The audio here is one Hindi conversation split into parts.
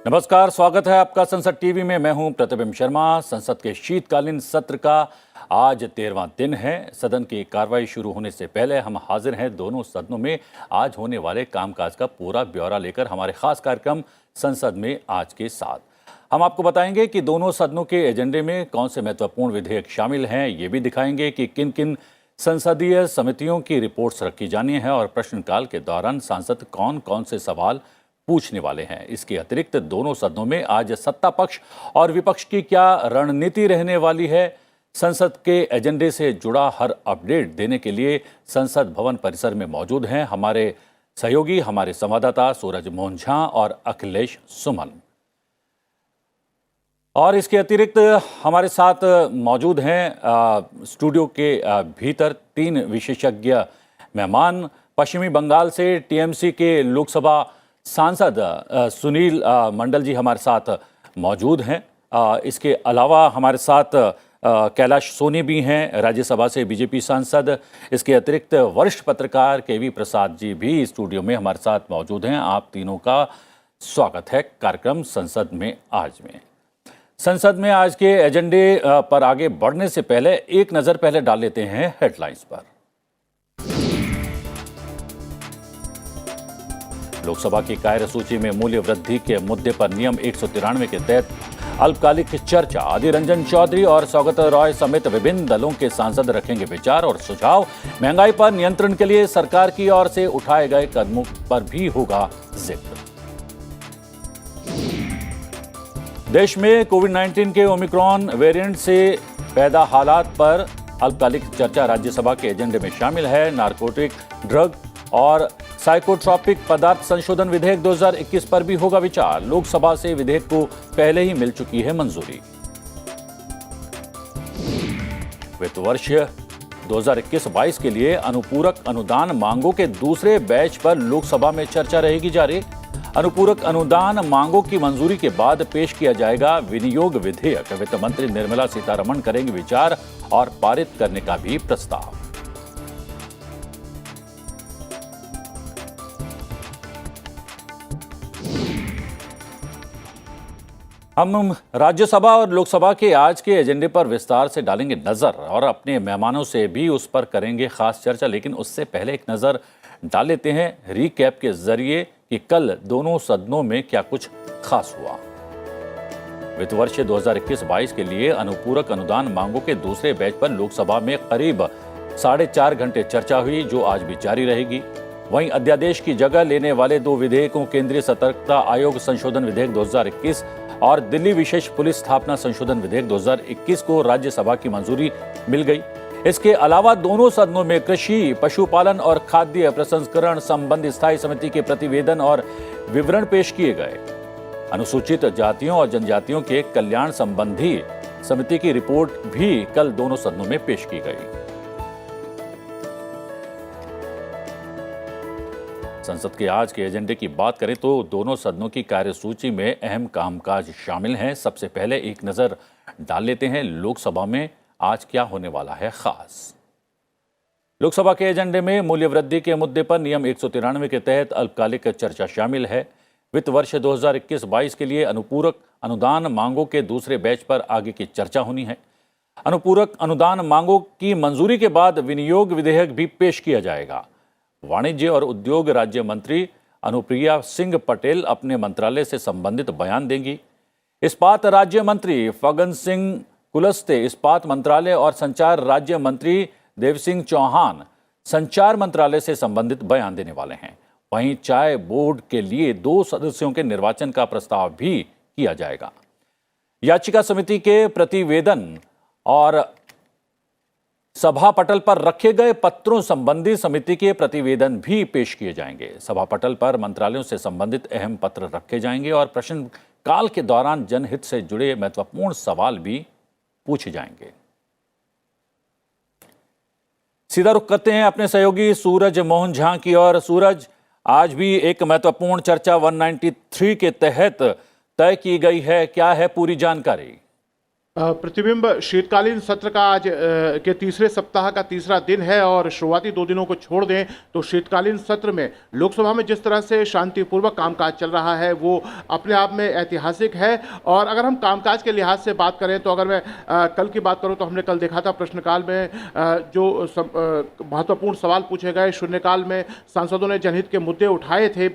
नमस्कार, स्वागत है आपका संसद टीवी में। मैं हूं प्रतिबिंब शर्मा। संसद के शीतकालीन सत्र का आज 13वां दिन है। सदन की कार्रवाई शुरू होने से पहले हम हाजिर हैं दोनों सदनों में आज होने वाले कामकाज का पूरा ब्यौरा लेकर हमारे खास कार्यक्रम संसद में आज के साथ। हम आपको बताएंगे कि दोनों सदनों के एजेंडे में कौन से महत्वपूर्ण विधेयक शामिल हैं। ये भी दिखाएंगे कि किन किन संसदीय समितियों की रिपोर्ट्स रखी जानी है और प्रश्नकाल के दौरान सांसद कौन कौन से सवाल पूछने वाले हैं। इसके अतिरिक्त दोनों सदनों में आज सत्ता पक्ष और विपक्ष की क्या रणनीति रहने वाली है। संसद के एजेंडे से जुड़ा हर अपडेट देने के लिए संसद भवन परिसर में मौजूद हैं हमारे सहयोगी, हमारे संवाददाता सूरज मोहन झा और अखिलेश सुमन। और इसके अतिरिक्त हमारे साथ मौजूद हैं स्टूडियो के भीतर 3 विशेषज्ञ मेहमान। पश्चिमी बंगाल से टीएमसी के लोकसभा सांसद सुनील मंडल जी हमारे साथ मौजूद हैं। इसके अलावा हमारे साथ कैलाश सोनी भी हैं, राज्यसभा से बीजेपी सांसद। इसके अतिरिक्त वरिष्ठ पत्रकार केवी प्रसाद जी भी स्टूडियो में हमारे साथ मौजूद हैं। आप तीनों का स्वागत है कार्यक्रम संसद में आज में। संसद में आज के एजेंडे पर आगे बढ़ने से पहले एक नज़र पहले डाल लेते हैं हेडलाइंस पर। लोकसभा की कार्यसूची में मूल्य वृद्धि के मुद्दे पर नियम 193 के तहत अल्पकालिक चर्चा। अधीर रंजन चौधरी और सौगत रॉय समेत विभिन्न दलों के सांसद रखेंगे विचार और सुझाव। महंगाई पर नियंत्रण के लिए सरकार की ओर से उठाए गए कदमों पर भी होगा जिक्र। देश में कोविड-19 के ओमिक्रॉन वेरिएंट से पैदा हालात पर अल्पकालिक चर्चा राज्यसभा के एजेंडे में शामिल है। नारकोटिक ड्रग और साइकोट्रॉपिक पदार्थ संशोधन विधेयक 2021 पर भी होगा विचार। लोकसभा से विधेयक को पहले ही मिल चुकी है मंजूरी। वित्त वर्ष 2021-22 के लिए अनुपूरक अनुदान मांगों के दूसरे बैच पर लोकसभा में चर्चा रहेगी जारी। अनुपूरक अनुदान मांगों की मंजूरी के बाद पेश किया जाएगा विनियोग विधेयक। वित्त मंत्री निर्मला सीतारमण करेंगे विचार और पारित करने का भी प्रस्ताव। हम राज्यसभा और लोकसभा के आज के एजेंडे पर विस्तार से डालेंगे नजर और अपने मेहमानों से भी उस पर करेंगे खास चर्चा। लेकिन उससे पहले एक नजर डाल लेते हैं रीकैप के जरिए कि कल दोनों सदनों में क्या कुछ खास हुआ। वित्त वर्ष 2021-22 के लिए अनुपूरक अनुदान मांगों के दूसरे बैच पर लोकसभा में करीब 4.5 घंटे चर्चा हुई, जो आज भी जारी रहेगी। वहीं अध्यादेश की जगह लेने वाले 2 विधेयकों, केंद्रीय सतर्कता आयोग संशोधन विधेयक 2021 और दिल्ली विशेष पुलिस स्थापना संशोधन विधेयक 2021 को राज्यसभा की मंजूरी मिल गई। इसके अलावा दोनों सदनों में कृषि, पशुपालन और खाद्य प्रसंस्करण संबंधी स्थायी समिति के प्रतिवेदन और विवरण पेश किए गए। अनुसूचित जातियों और जनजातियों के कल्याण संबंधी समिति की रिपोर्ट भी कल दोनों सदनों में पेश की गई। संसद के आज के एजेंडे की बात करें तो दोनों सदनों की कार्यसूची में अहम कामकाज शामिल हैं। सबसे पहले एक नजर डाल लेते हैं लोकसभा में आज क्या होने वाला है खास। लोकसभा के एजेंडे में मूल्य वृद्धि के मुद्दे पर नियम 193 के तहत अल्पकालिक चर्चा शामिल है। वित्त वर्ष 2021-22 के लिए अनुपूरक अनुदान मांगों के दूसरे बैच पर आगे की चर्चा होनी है। अनुपूरक अनुदान मांगों की मंजूरी के बाद विनियोग विधेयक भी पेश किया जाएगा। वाणिज्य और उद्योग राज्य मंत्री अनुप्रिया सिंह पटेल अपने मंत्रालय से संबंधित बयान देंगी। इस्पात राज्य मंत्री फग्गन सिंह कुलस्ते इस्पात मंत्रालय और संचार राज्य मंत्री देव सिंह चौहान संचार मंत्रालय से संबंधित बयान देने वाले हैं। वहीं चाय बोर्ड के लिए 2 सदस्यों के निर्वाचन का प्रस्ताव भी किया जाएगा। याचिका समिति के प्रतिवेदन और सभा पटल पर रखे गए पत्रों संबंधी समिति के प्रतिवेदन भी पेश किए जाएंगे। सभा पटल पर मंत्रालयों से संबंधित अहम पत्र रखे जाएंगे और प्रश्नकाल के दौरान जनहित से जुड़े महत्वपूर्ण सवाल भी पूछे जाएंगे। सीधा रुख करते हैं अपने सहयोगी सूरज मोहन झा की ओर। सूरज, आज भी एक महत्वपूर्ण चर्चा 193 के तहत तय की गई है, क्या है पूरी जानकारी? प्रतिबिंब शीतकालीन सत्र का आज के तीसरे सप्ताह का तीसरा दिन है और शुरुआती 2 दिनों को छोड़ दें तो शीतकालीन सत्र में लोकसभा में जिस तरह से शांतिपूर्वक कामकाज चल रहा है वो अपने आप में ऐतिहासिक है। और अगर हम कामकाज के लिहाज से बात करें तो अगर मैं कल की बात करूं तो हमने कल देखा था प्रश्नकाल में जो महत्वपूर्ण सवाल पूछे गए, शून्यकाल में सांसदों ने जनहित के मुद्दे उठाए थे।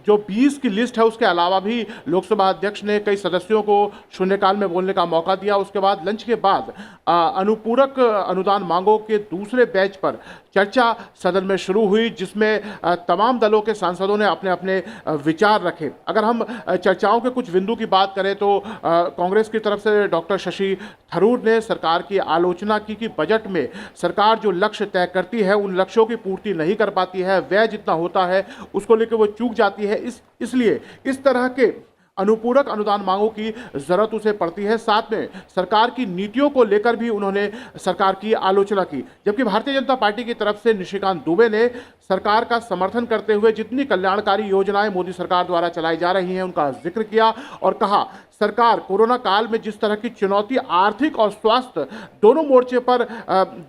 जो 20 की लिस्ट है उसके अलावा भी लोकसभा अध्यक्ष ने कई सदस्यों को शून्यकाल में बोलने का मौका दिया। उसके बाद लंच के बाद अनुपूरक अनुदान मांगों के दूसरे बैच पर चर्चा सदन में शुरू हुई, जिसमें तमाम दलों के सांसदों ने अपने अपने विचार रखे। अगर हम चर्चाओं के कुछ बिंदु की बात करें तो कांग्रेस की तरफ से डॉक्टर शशि थरूर ने सरकार की आलोचना की कि बजट में सरकार जो लक्ष्य तय करती है उन लक्ष्यों की पूर्ति नहीं कर पाती है, व्यय जितना होता है उसको लेकर वो चूक जाती है। इसलिए इस तरह के अनुपूरक अनुदान मांगों की जरूरत उसे पड़ती है। साथ में सरकार की नीतियों को लेकर भी उन्होंने सरकार की आलोचना की। जबकि भारतीय जनता पार्टी की तरफ से निशिकांत दुबे ने सरकार का समर्थन करते हुए जितनी कल्याणकारी योजनाएं मोदी सरकार द्वारा चलाई जा रही हैं उनका जिक्र किया और कहा सरकार कोरोना काल में जिस तरह की चुनौती आर्थिक और स्वास्थ्य दोनों मोर्चे पर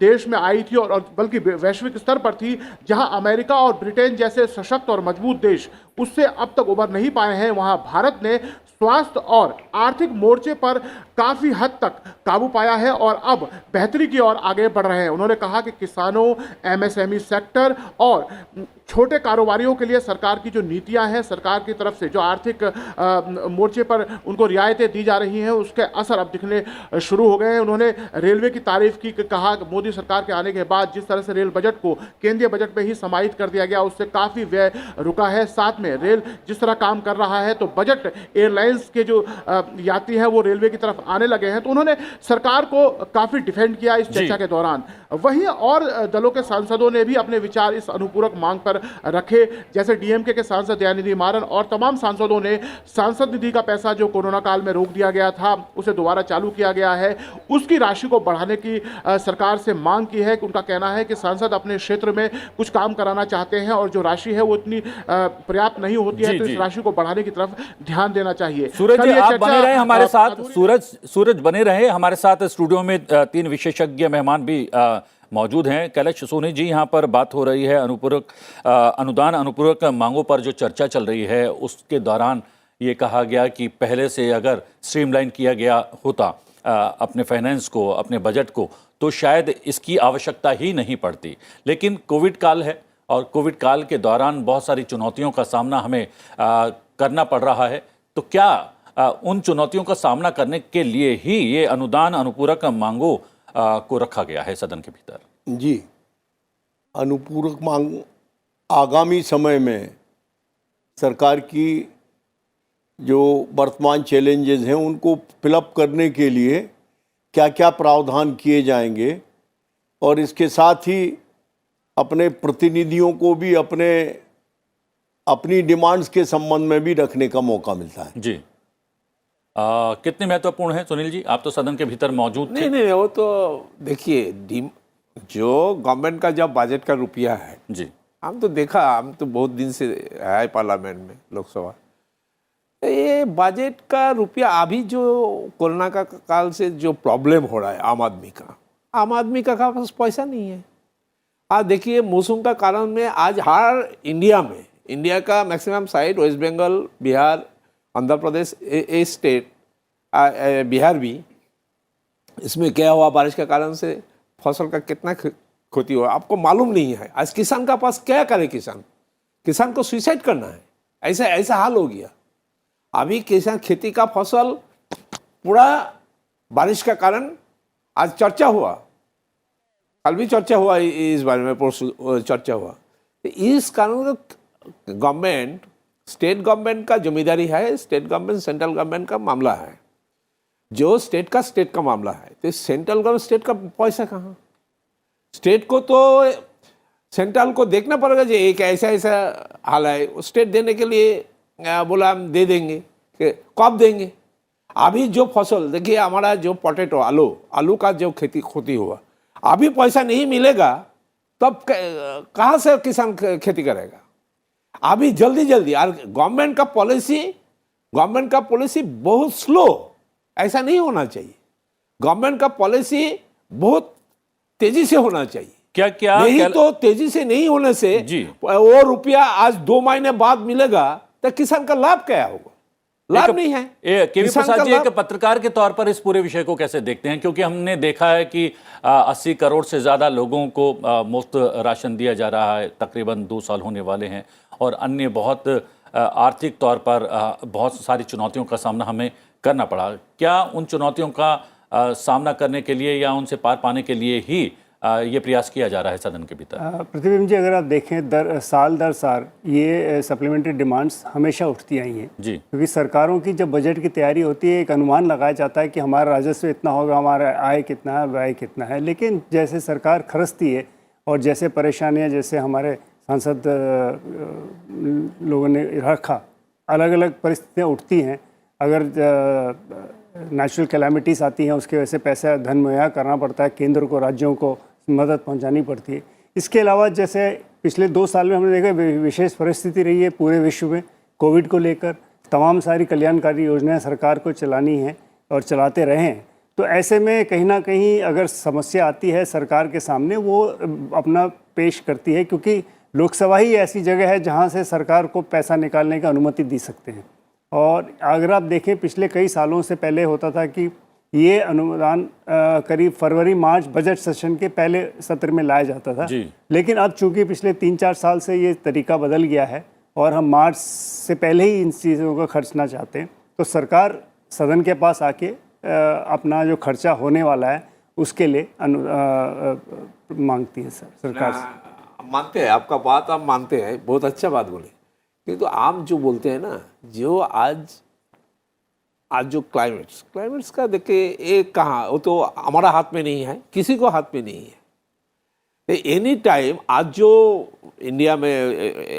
देश में आई थी और बल्कि वैश्विक स्तर पर थी, जहां अमेरिका और ब्रिटेन जैसे सशक्त और मजबूत देश उससे अब तक उबर नहीं पाए हैं, वहां भारत ने स्वास्थ्य और आर्थिक मोर्चे पर काफी हद तक काबू पाया है और अब बेहतरी की ओर आगे बढ़ रहे हैं। उन्होंने कहा कि किसानों, एमएसएमई सेक्टर और छोटे कारोबारियों के लिए सरकार की जो नीतियां हैं, सरकार की तरफ से जो आर्थिक मोर्चे पर उनको रियायतें दी जा रही हैं उसके असर अब दिखने शुरू हो गए हैं। उन्होंने रेलवे की तारीफ की, कहा कि मोदी सरकार के आने के बाद जिस तरह से रेल बजट को केंद्रीय बजट में ही समाहित कर दिया गया उससे काफी व्यय रुका है। साथ में रेल जिस तरह काम कर रहा है तो बजट एयरलाइंस के जो यात्री हैं वो रेलवे की तरफ आने लगे हैं, तो उन्होंने सरकार को काफी डिफेंड किया इस चर्चा के दौरान। वहीं और दलों के सांसदों ने भी अपने विचार इस अनुपूरक मांग पर रखे, जैसे डीएमके के सांसद दयानिधि मारन और तमाम सांसदों ने सांसद निधि का पैसा जो कोरोना काल में रोक दिया गया था उसे दोबारा चालू किया गया है, उसकी राशि को बढ़ाने की सरकार से मांग की है। उनका कहना है कि सांसद अपने क्षेत्र में कुछ काम कराना चाहते हैं और जो राशि है वो इतनी पर्याप्त नहीं होती है, तो इस राशि को बढ़ाने की तरफ ध्यान देना चाहिए। सूरज जी आप बने रहे हमारे साथ, सूरज बने रहे हमारे साथ। स्टूडियो में 3 विशेषज्ञ मेहमान भी मौजूद हैं। कैलाश सोनी जी, यहाँ पर बात हो रही है अनुदान अनुपूरक मांगों पर जो चर्चा चल रही है उसके दौरान ये कहा गया कि पहले से अगर स्ट्रीमलाइन किया गया होता अपने फाइनेंस को, अपने बजट को, तो शायद इसकी आवश्यकता ही नहीं पड़ती। लेकिन कोविड काल है और कोविड काल के दौरान बहुत सारी चुनौतियों का सामना हमें करना पड़ रहा है, तो क्या उन चुनौतियों का सामना करने के लिए ही ये अनुदान अनुपूरक मांगों को रखा गया है सदन के भीतर? जी, अनुपूरक मांग आगामी समय में सरकार की जो वर्तमान चैलेंजेस हैं उनको फिलअप करने के लिए क्या क्या प्रावधान किए जाएंगे और इसके साथ ही अपने प्रतिनिधियों को भी अपनी डिमांड्स के संबंध में भी रखने का मौका मिलता है। जी, कितने महत्वपूर्ण है सुनील जी? आप तो सदन के भीतर मौजूद थे। नहीं, वो तो देखिए, जो गवर्नमेंट का जब बजट का रुपया है जी, हम तो बहुत दिन से है पार्लियामेंट में, लोकसभा। ये बजट का रुपया अभी जो कोरोना का काल से जो प्रॉब्लम हो रहा है आम आदमी का पास पैसा नहीं है। आज देखिए, मौसम का कारण में आज हर इंडिया का maximum side West Bengal, Bihar, Andhra Pradesh, a state, Bihar भी, इसमें क्या हुआ बारिश के कारण से फसल का कितना क्षति हुआ आपको मालूम नहीं है। आज किसान का पास क्या करे, किसान को सुसाइड करना है, ऐसा हाल हो गया। अभी किसान खेती का फसल पूरा बारिश का कारण आज चर्चा हुआ, कल भी चर्चा हुआ, इस बारे में परसों चर्चा हुआ। इस कारण गवर्नमेंट, स्टेट गवर्नमेंट का जिम्मेदारी है, स्टेट गवर्नमेंट सेंट्रल गवर्नमेंट का मामला है। जो स्टेट का मामला है तो सेंट्रल गवर्नमेंट, स्टेट का पैसा कहाँ? स्टेट को तो सेंट्रल को देखना पड़ेगा जो एक ऐसा हाल है, स्टेट देने के लिए बोला हम दे देंगे, कब देंगे? अभी जो फसल देखिए, हमारा जो पोटैटो, आलू का जो खेती हुआ, अभी पैसा नहीं मिलेगा तब कहाँ से किसान खेती करेगा? अभी जल्दी और गवर्नमेंट का पॉलिसी बहुत स्लो, ऐसा नहीं होना चाहिए। गवर्नमेंट का पॉलिसी बहुत तेजी से होना चाहिए। क्या क्या नहीं तो तेजी से नहीं होने से जी। वो रुपया आज 2 महीने बाद मिलेगा तो किसान का लाभ क्या होगा? लाभ नहीं है। केवी किसान प्रसाद का जी, एक लाभ- पत्रकार के तौर पर इस पूरे विषय को कैसे देखते हैं? क्योंकि हमने देखा है कि 80 करोड़ से ज्यादा लोगों को मुफ्त राशन दिया जा रहा है, तकरीबन 2 साल होने वाले हैं, और अन्य बहुत आर्थिक तौर पर बहुत सारी चुनौतियों का सामना हमें करना पड़ा। क्या उन चुनौतियों का सामना करने के लिए या उनसे पार पाने के लिए ही ये प्रयास किया जा रहा है सदन के भीतर? प्रतिबिंब जी, अगर आप देखें साल दर साल ये सप्लीमेंट्री डिमांड्स हमेशा उठती आई हैं जी। क्योंकि सरकारों की जब बजट की तैयारी होती है एक अनुमान लगाया जाता है कि हमारा राजस्व इतना होगा, हमारा आय कितना है, व्यय कितना है। लेकिन जैसे सरकार खरसती है और जैसे परेशानियां, जैसे हमारे सांसद लोगों ने रखा, अलग अलग परिस्थितियाँ उठती हैं। अगर नेचुरल कैलामिटीज़ आती हैं उसके वजह से पैसा धन मुहैया करना पड़ता है, केंद्र को, राज्यों को मदद पहुंचानी पड़ती है। इसके अलावा जैसे पिछले 2 साल में हमने देखा विशेष परिस्थिति रही है पूरे विश्व में, कोविड को लेकर तमाम सारी कल्याणकारी योजनाएं सरकार को चलानी हैं और चलाते रहे हैं। तो ऐसे में कहीं ना कहीं अगर समस्या आती है सरकार के सामने, वो अपना पेश करती है, क्योंकि लोकसभा ही ऐसी जगह है जहाँ से सरकार को पैसा निकालने की अनुमति दी सकते हैं। और अगर आप देखें पिछले कई सालों से पहले होता था कि ये अनुदान करीब फरवरी मार्च बजट सेशन के पहले सत्र में लाया जाता था। लेकिन अब चूंकि पिछले 3-4 साल से ये तरीका बदल गया है और हम मार्च से पहले ही इन चीज़ों को खर्चना चाहते हैं, तो सरकार सदन के पास आके अपना जो खर्चा होने वाला है उसके लिए मांगती है सरकार से। मानते हैं आपका बात, आप मानते हैं, बहुत अच्छा बात बोले। किंतु आप जो बोलते हैं ना, जो आज जो क्लाइमेट्स का देखे, एक कहाँ, वो तो हमारा हाथ में नहीं है, किसी को हाथ में नहीं है। एनी टाइम आज जो इंडिया में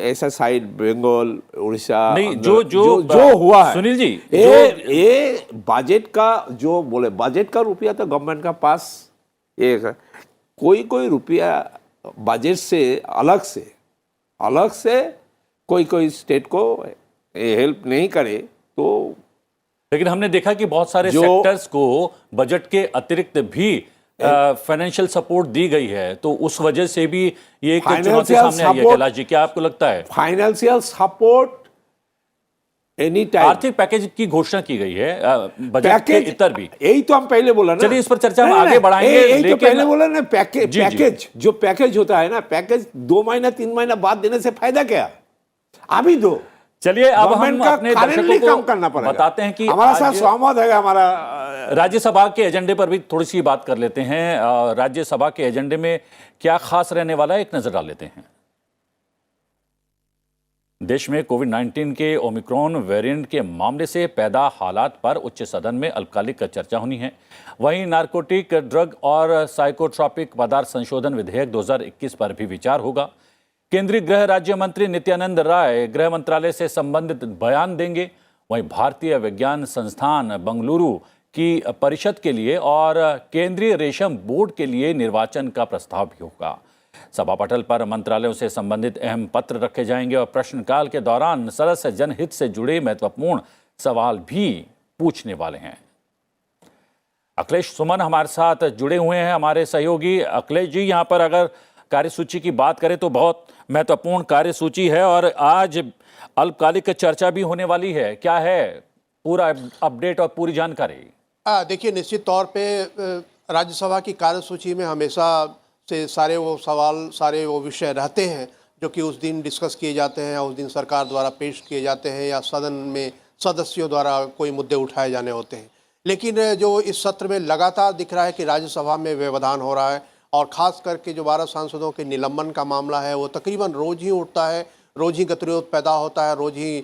ऐसा साइड बंगाल, उड़ीसा, नहीं, जो हुआ है सुनील जी, ये बजट का जो बोले, बजट का रुपया तो गवर्नमेंट का पास एक है। कोई रुपया बजट से अलग से कोई स्टेट को हेल्प नहीं करे तो। लेकिन हमने देखा कि बहुत सारे सेक्टर्स को बजट के अतिरिक्त भी फाइनेंशियल सपोर्ट दी गई है, तो उस वजह से भी ये एक चुनौती सामने आई है। कैलाश जी, क्या आपको लगता है? फाइनेंशियल सपोर्ट एनी टाइम, आर्थिक पैकेज की घोषणा की गई है बजट के इतर भी। यही तो हम पहले बोला ना। चलिए इस पर चर्चा हम आगे बढ़ाएंगे। यही तो पहले बोला ना, पैकेज जो पैकेज होता है ना, पैकेज 2 महीना 3 महीना बाद देने से फायदा क्या? अभी दो। चलिए अब हम अपने दर्शकों को काम करना पड़ेगा। बताते हैं कि हमारा साथ सहमत है हमारा राज्यसभा के एजेंडे पर भी थोड़ी सी बात कर लेते हैं। राज्यसभा के एजेंडे में क्या खास रहने वाला है, एक नजर डाल लेते हैं। देश में कोविड-19 के ओमिक्रॉन वेरिएंट के मामले से पैदा हालात पर उच्च सदन में अल्पकालिक चर्चा होनी है। वहीं नारकोटिक ड्रग और साइकोट्रॉपिक पदार्थ संशोधन विधेयक 2021 पर भी विचार होगा। केंद्रीय गृह राज्य मंत्री नित्यानंद राय गृह मंत्रालय से संबंधित बयान देंगे। वहीं भारतीय विज्ञान संस्थान बेंगलुरु की परिषद के लिए और केंद्रीय रेशम बोर्ड के लिए निर्वाचन का प्रस्ताव भी होगा। सभा पटल पर मंत्रालयों से संबंधित अहम पत्र रखे जाएंगे और प्रश्नकाल के दौरान सदस्य जनहित से जुड़े महत्वपूर्ण सवाल भी पूछने वाले हैं। अखिलेश सुमन हमारे साथ जुड़े हुए हैं, हमारे सहयोगी। अखिलेश जी, यहाँ पर अगर कार्यसूची की बात करें तो बहुत महत्वपूर्ण कार्यसूची है और आज अल्पकालिक चर्चा भी होने वाली है। क्या है पूरा अपडेट और पूरी जानकारी? देखिए, निश्चित तौर पे राज्यसभा की कार्यसूची में हमेशा से सारे वो सवाल, सारे वो विषय रहते हैं जो कि उस दिन डिस्कस किए जाते हैं या उस दिन सरकार द्वारा पेश किए जाते हैं या सदन में सदस्यों द्वारा कोई मुद्दे उठाए जाने होते हैं। लेकिन जो इस सत्र में लगातार दिख रहा है कि राज्यसभा में व्यवधान हो रहा है और ख़ास करके जो 12 सांसदों के निलंबन का मामला है वो तकरीबन रोज़ ही उठता है, रोज़ ही गतिरोध पैदा होता है, रोज़ ही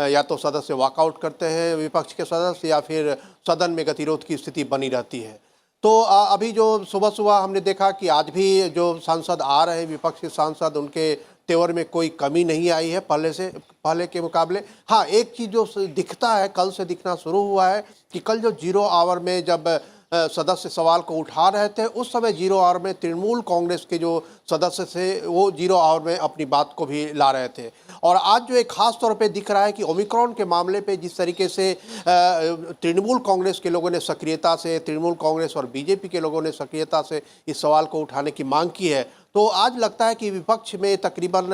या तो सदस्य वॉकआउट करते हैं विपक्ष के सदस्य या फिर सदन में गतिरोध की स्थिति बनी रहती है। तो अभी जो सुबह हमने देखा कि आज भी जो सांसद आ रहे हैं विपक्ष के सांसद, उनके तेवर में कोई कमी नहीं आई है पहले के मुकाबले। हाँ, एक चीज़ जो दिखता है, कल से दिखना शुरू हुआ है कि कल जो 0 आवर में जब सदस्य सवाल को उठा रहे थे, उस समय जीरो आवर में तृणमूल कांग्रेस के जो सदस्य थे वो जीरो आवर में अपनी बात को भी ला रहे थे। और आज जो एक खास तौर पे दिख रहा है कि ओमिक्रॉन के मामले पे जिस तरीके से तृणमूल कांग्रेस के लोगों ने सक्रियता से, तृणमूल कांग्रेस और बीजेपी के लोगों ने सक्रियता से इस सवाल को उठाने की मांग की है, तो आज लगता है कि विपक्ष में तकरीबन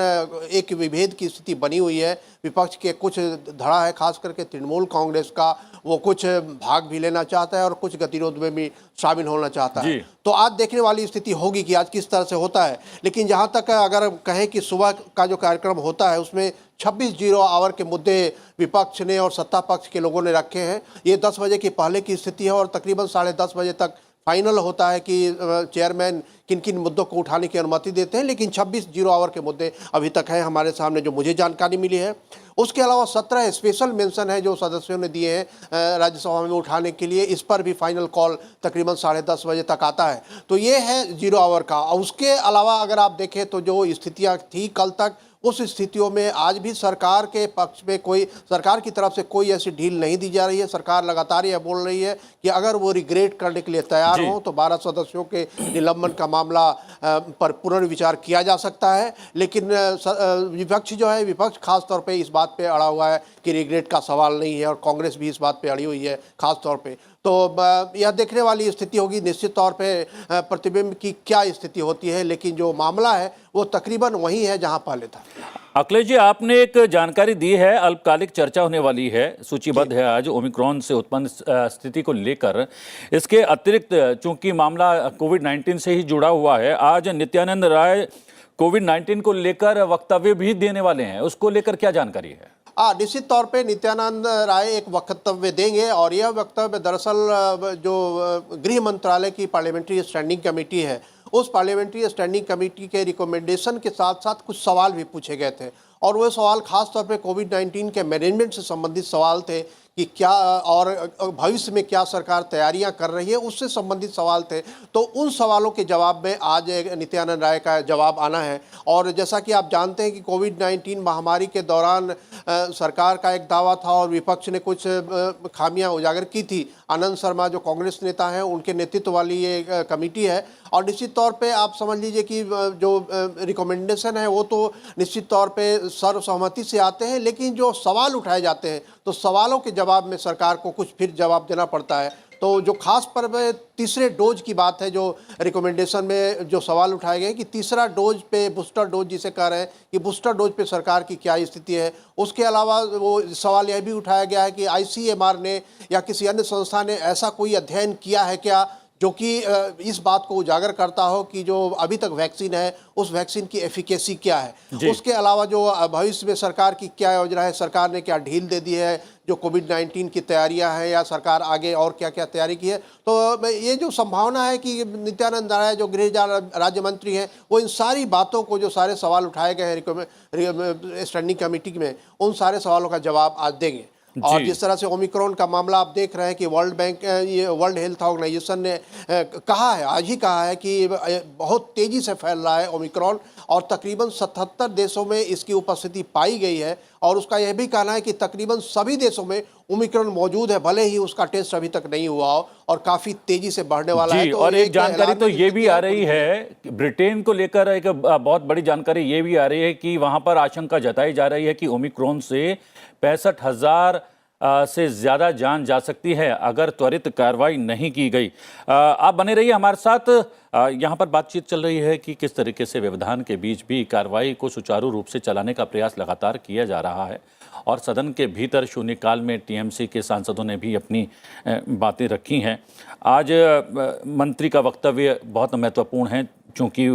एक विभेद की स्थिति बनी हुई है। विपक्ष के कुछ धड़ा है, खास करके तृणमूल कांग्रेस का, वो कुछ भाग भी लेना चाहता है और कुछ गतिरोध में भी शामिल होना चाहता है। तो आज देखने वाली स्थिति होगी कि आज किस तरह से होता है। लेकिन जहाँ तक अगर कहें कि सुबह का जो कार्यक्रम होता है उसमें 26 जीरो आवर के मुद्दे विपक्ष ने और सत्ता पक्ष के लोगों ने रखे हैं। ये 10 बजे की पहले की स्थिति है और तकरीबन 10:30 बजे तक फाइनल होता है कि चेयरमैन किन किन मुद्दों को उठाने की अनुमति देते हैं। लेकिन 26 जीरो आवर के मुद्दे अभी तक हैं हमारे सामने, जो मुझे जानकारी मिली है। उसके अलावा 17 स्पेशल मेंशन है जो सदस्यों ने दिए हैं राज्यसभा में उठाने के लिए। इस पर भी फाइनल कॉल तकरीबन 10:30 बजे तक आता है। तो ये है जीरो आवर का। और उसके अलावा अगर आप देखें तो जो स्थितियाँ थी कल तक, उस स्थितियों में आज भी सरकार के पक्ष में कोई, सरकार की तरफ से कोई ऐसी ढील नहीं दी जा रही है। सरकार लगातार यह बोल रही है कि अगर वो रिग्रेट करने के लिए तैयार हो तो 12 सदस्यों के निलंबन का मामला पर पुनर्विचार किया जा सकता है। लेकिन विपक्ष जो है, विपक्ष खास तौर पे इस बात पे अड़ा हुआ है कि रिग्रेट का सवाल नहीं है, और कांग्रेस भी इस बात पे अड़ी हुई है खास तौर पे। तो यह देखने वाली स्थिति होगी निश्चित तौर पे प्रतिबिंब की क्या स्थिति होती है। लेकिन जो मामला है वो तकरीबन वही है जहां पहले था। अखिलेश जी, आपने एक जानकारी दी है, अल्पकालिक चर्चा होने वाली है, सूचीबद्ध है आज ओमिक्रॉन से उत्पन्न स्थिति को लेकर। इसके अतिरिक्त चूंकि मामला कोविड-19 से ही जुड़ा हुआ है, आज नित्यानंद राय कोविड-19 को लेकर वक्तव्य भी देने वाले हैं, उसको लेकर क्या जानकारी है? निश्चित तौर पे नित्यानंद राय एक वक्तव्य देंगे, और यह वक्तव्य दरअसल जो गृह मंत्रालय की पार्लियामेंट्री स्टैंडिंग कमेटी है, उस पार्लियामेंट्री स्टैंडिंग कमेटी के रिकमेंडेशन के साथ साथ कुछ सवाल भी पूछे गए थे। और वो सवाल खास तौर पे कोविड-19 के मैनेजमेंट से संबंधित सवाल थे कि क्या और भविष्य में क्या सरकार तैयारियां कर रही है, उससे संबंधित सवाल थे। तो उन सवालों के जवाब में आज नित्यानंद राय का जवाब आना है। और जैसा कि आप जानते हैं कि कोविड-19 महामारी के दौरान सरकार का एक दावा था और विपक्ष ने कुछ खामियां उजागर की थी। आनंद शर्मा जो कांग्रेस नेता हैं, उनके नेतृत्व वाली ये कमेटी है। और निश्चित तौर पे आप समझ लीजिए कि जो रिकमेंडेशन है वो तो निश्चित तौर पे सर्वसहमति से आते हैं, लेकिन जो सवाल उठाए जाते हैं तो सवालों के जवाब में सरकार को कुछ फिर जवाब देना पड़ता है। तो जो खास पर तीसरे डोज की बात है, जो रिकमेंडेशन में जो सवाल उठाए गए कि तीसरा डोज पे, बूस्टर डोज जिसे कह रहे हैं, कि बूस्टर डोज पे सरकार की क्या स्थिति है। उसके अलावा वो सवाल यह भी उठाया गया है कि ICMR ने या किसी अन्य संस्था ने ऐसा कोई अध्ययन किया है क्या जो कि इस बात को उजागर करता हो कि जो अभी तक वैक्सीन है उस वैक्सीन की एफिकेसी क्या है। उसके अलावा जो भविष्य में सरकार की क्या योजना है, सरकार ने क्या ढील दे दी है, जो कोविड-19 की तैयारियां हैं, या सरकार आगे और क्या क्या तैयारी की है। तो ये जो संभावना है कि नित्यानंद राय जो गृह राज्य मंत्री हैं, वो इन सारी बातों को, जो सारे सवाल उठाए गए हैं स्टैंडिंग कमेटी में, उन सारे सवालों का जवाब आज देंगे। और जिस तरह से ओमिक्रॉन का मामला आप देख रहे हैं कि वर्ल्ड हेल्थ ऑर्गेनाइजेशन ने कहा है, आज ही कहा है कि बहुत तेज़ी से फैल रहा है ओमिक्रॉन, और तकरीबन 77 देशों में इसकी उपस्थिति पाई गई है। और उसका यह भी कहना है कि तकरीबन सभी देशों में ओमिक्रॉन मौजूद है, भले ही उसका टेस्ट अभी तक नहीं हुआ हो, और काफ़ी तेज़ी से बढ़ने वाला है। तो और एक जानकारी तो ये भी आ रही है, ब्रिटेन को लेकर एक बहुत बड़ी जानकारी ये भी आ रही है कि वहाँ पर आशंका जताई जा रही है कि ओमिक्रॉन से 65,000 से ज़्यादा जान जा सकती है अगर त्वरित कार्रवाई नहीं की गई। आप बने रहिए हमारे साथ। यहाँ पर बातचीत चल रही है कि किस तरीके से व्यवधान के बीच भी कार्रवाई को सुचारू रूप से चलाने का प्रयास लगातार किया जा रहा है, और सदन के भीतर शून्यकाल में TMC के सांसदों ने भी अपनी बातें रखी हैं। आज मंत्री का वक्तव्य बहुत महत्वपूर्ण है चूँकि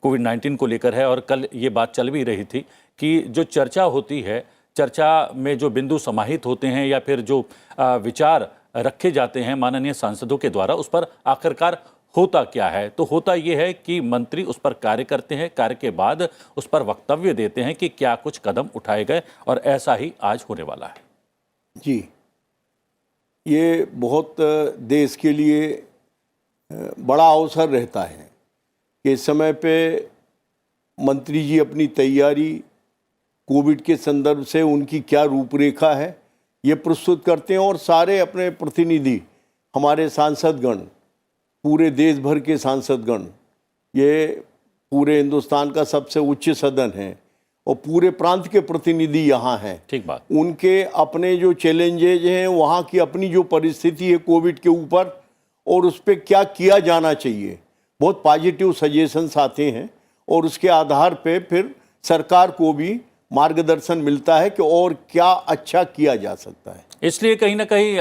कोविड-19 को लेकर है, और कल ये बात चल भी रही थी कि जो चर्चा होती है, चर्चा में जो बिंदु समाहित होते हैं या फिर जो विचार रखे जाते हैं माननीय सांसदों के द्वारा, उस पर आखिरकार होता क्या है। तो होता ये है कि मंत्री उस पर कार्य करते हैं, कार्य के बाद उस पर वक्तव्य देते हैं कि क्या कुछ कदम उठाए गए, और ऐसा ही आज होने वाला है। जी, ये बहुत देश के लिए बड़ा अवसर रहता है कि इस समय पे मंत्री जी अपनी तैयारी कोविड के संदर्भ से उनकी क्या रूपरेखा है ये प्रस्तुत करते हैं, और सारे अपने प्रतिनिधि, हमारे सांसदगण पूरे देश भर के सांसदगण, ये पूरे हिंदुस्तान का सबसे उच्च सदन है और पूरे प्रांत के प्रतिनिधि यहाँ हैं। ठीक बात। उनके अपने जो चैलेंजेज हैं, वहाँ की अपनी जो परिस्थिति है कोविड के ऊपर, और उस पर क्या किया जाना चाहिए, बहुत पॉजिटिव सजेशंस आते हैं और उसके आधार पे फिर सरकार को भी मार्गदर्शन मिलता है कि और क्या अच्छा किया जा सकता है। इसलिए कहीं ना कहीं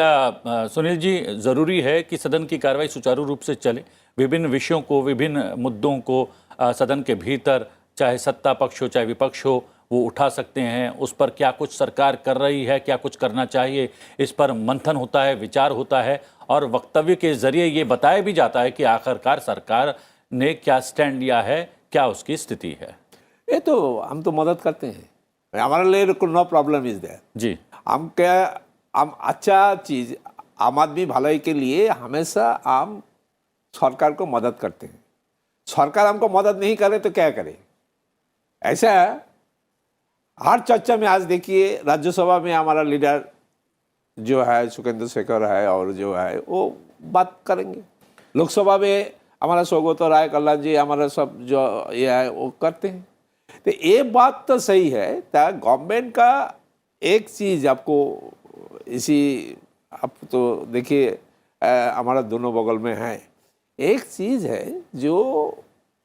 सुनील जी, ज़रूरी है कि सदन की कार्रवाई सुचारू रूप से चले। विभिन्न विषयों को, विभिन्न मुद्दों को सदन के भीतर, चाहे सत्ता पक्ष हो चाहे विपक्ष हो, वो उठा सकते हैं। उस पर क्या कुछ सरकार कर रही है, क्या कुछ करना चाहिए, इस पर मंथन होता है, विचार होता है और वक्तव्य के जरिए ये बताया भी जाता है कि आखिरकार सरकार ने क्या स्टैंड लिया है, क्या उसकी स्थिति है। ये तो हम तो मदद करते हैं, हमारे लिए नो प्रॉब्लम इज देयर जी। हम अच्छा चीज आम आदमी भलाई के लिए हमेशा हम सरकार को मदद करते हैं। सरकार हमको मदद नहीं करे तो क्या करे? ऐसा हर चर्चा में आज देखिए, राज्यसभा में हमारा लीडर जो है सुखेंदु शेखर है और जो है वो बात करेंगे, लोकसभा में हमारा सौगत राय कल्याण जी, हमारा सब जो ये है वो करते हैं। तो ये बात तो सही है, गवर्नमेंट का एक चीज़ आपको इसी, आप तो देखिए हमारा दोनों बगल में है, एक चीज़ है जो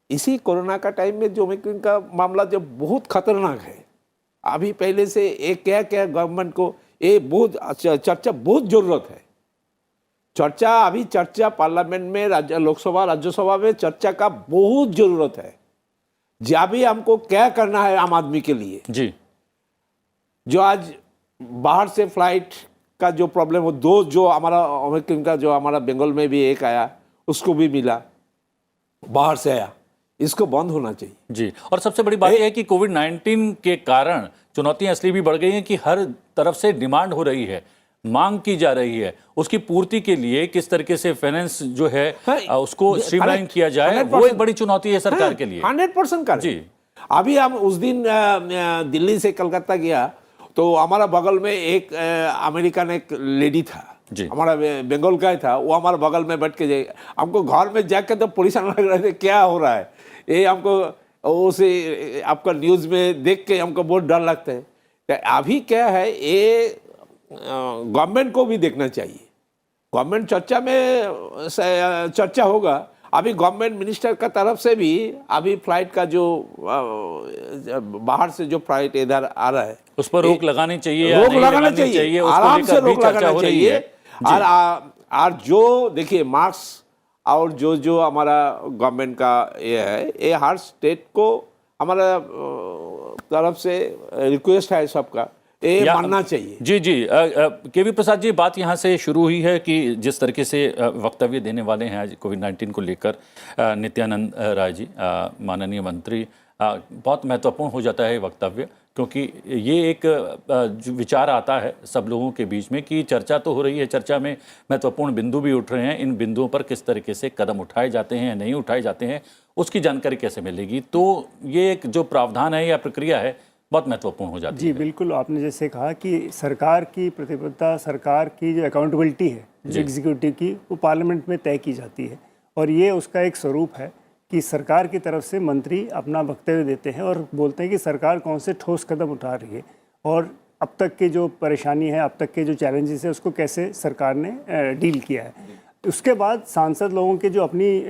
इसी कोरोना का टाइम में जो ओमिक्रॉन का मामला जो बहुत खतरनाक है, अभी पहले से एक क्या क्या गवर्नमेंट को ये बहुत चर्चा बहुत ज़रूरत है। चर्चा अभी चर्चा पार्लियामेंट में, लोकसभा राज्यसभा में चर्चा का बहुत ज़रूरत है। जब भी हमको क्या करना है आम आदमी के लिए जी, जो आज बाहर से फ्लाइट का जो प्रॉब्लम हो, दो जो हमारा ओमिक्रॉन का जो हमारा बंगाल में भी एक आया, उसको भी मिला, बाहर से आया, इसको बंद होना चाहिए। जी। और सबसे बड़ी बात यह है कि कोविड-19 के कारण चुनौतियां इसलिए भी बढ़ गई हैं कि हर तरफ से डिमांड हो रही है, मांग की जा रही है, उसकी पूर्ति के लिए किस तरीके से फाइनेंस जो है उसको स्ट्रीमलाइन किया जाए, वो एक बड़ी चुनौती है सरकार के लिए। 100% कर जी। अभी हम उस दिन दिल्ली से कलकत्ता गया तो हमारा बगल में एक अमेरिकन एक लेडी था, हमारा बंगाल का ही था, वो हमारे बगल में बैठ के हमको घर में जाकर तो परेशान लग रहे थे, क्या हो रहा है ये, हमको उसे आपका न्यूज़ में देख के हमको बहुत डर लगता है। तो अभी क्या है, ये गवर्नमेंट को भी देखना चाहिए। गवर्नमेंट चर्चा में चर्चा होगा, अभी गवर्नमेंट मिनिस्टर का तरफ से भी अभी फ्लाइट का जो बाहर से जो फ्लाइट इधर आ रहा है उस पर रोक लगानी चाहिए, रोक लगाना चाहिए, आराम से रोक लगाना चाहिए। और जो देखिए मार्क्स और जो जो हमारा गवर्नमेंट का ये है, ये हर स्टेट को हमारा तरफ से रिक्वेस्ट है सबका, ये मानना चाहिए। जी जी। केवी प्रसाद जी, बात यहाँ से शुरू हुई है कि जिस तरीके से वक्तव्य देने वाले हैं आज कोविड-19 को लेकर नित्यानंद राय जी, माननीय मंत्री, बहुत महत्वपूर्ण हो जाता है वक्तव्य, क्योंकि ये एक विचार आता है सब लोगों के बीच में कि चर्चा तो हो रही है, चर्चा में महत्वपूर्ण बिंदु भी उठ रहे हैं, इन बिंदुओं पर किस तरीके से कदम उठाए जाते हैं, नहीं उठाए जाते हैं, उसकी जानकारी कैसे मिलेगी। तो ये एक जो प्रावधान है या प्रक्रिया है बहुत महत्वपूर्ण हो जाती है। जी बिल्कुल, आपने जैसे कहा कि सरकार की प्रतिबद्धता, सरकार की जो अकाउंटेबिलिटी है एग्जीक्यूटिव की, वो पार्लियामेंट में तय की जाती है और ये उसका एक स्वरूप है कि सरकार की तरफ से मंत्री अपना वक्तव्य देते हैं और बोलते हैं कि सरकार कौन से ठोस कदम उठा रही है और अब तक के जो परेशानी है, अब तक के जो चैलेंजेस है, उसको कैसे सरकार ने डील किया है। उसके बाद सांसद लोगों के जो अपनी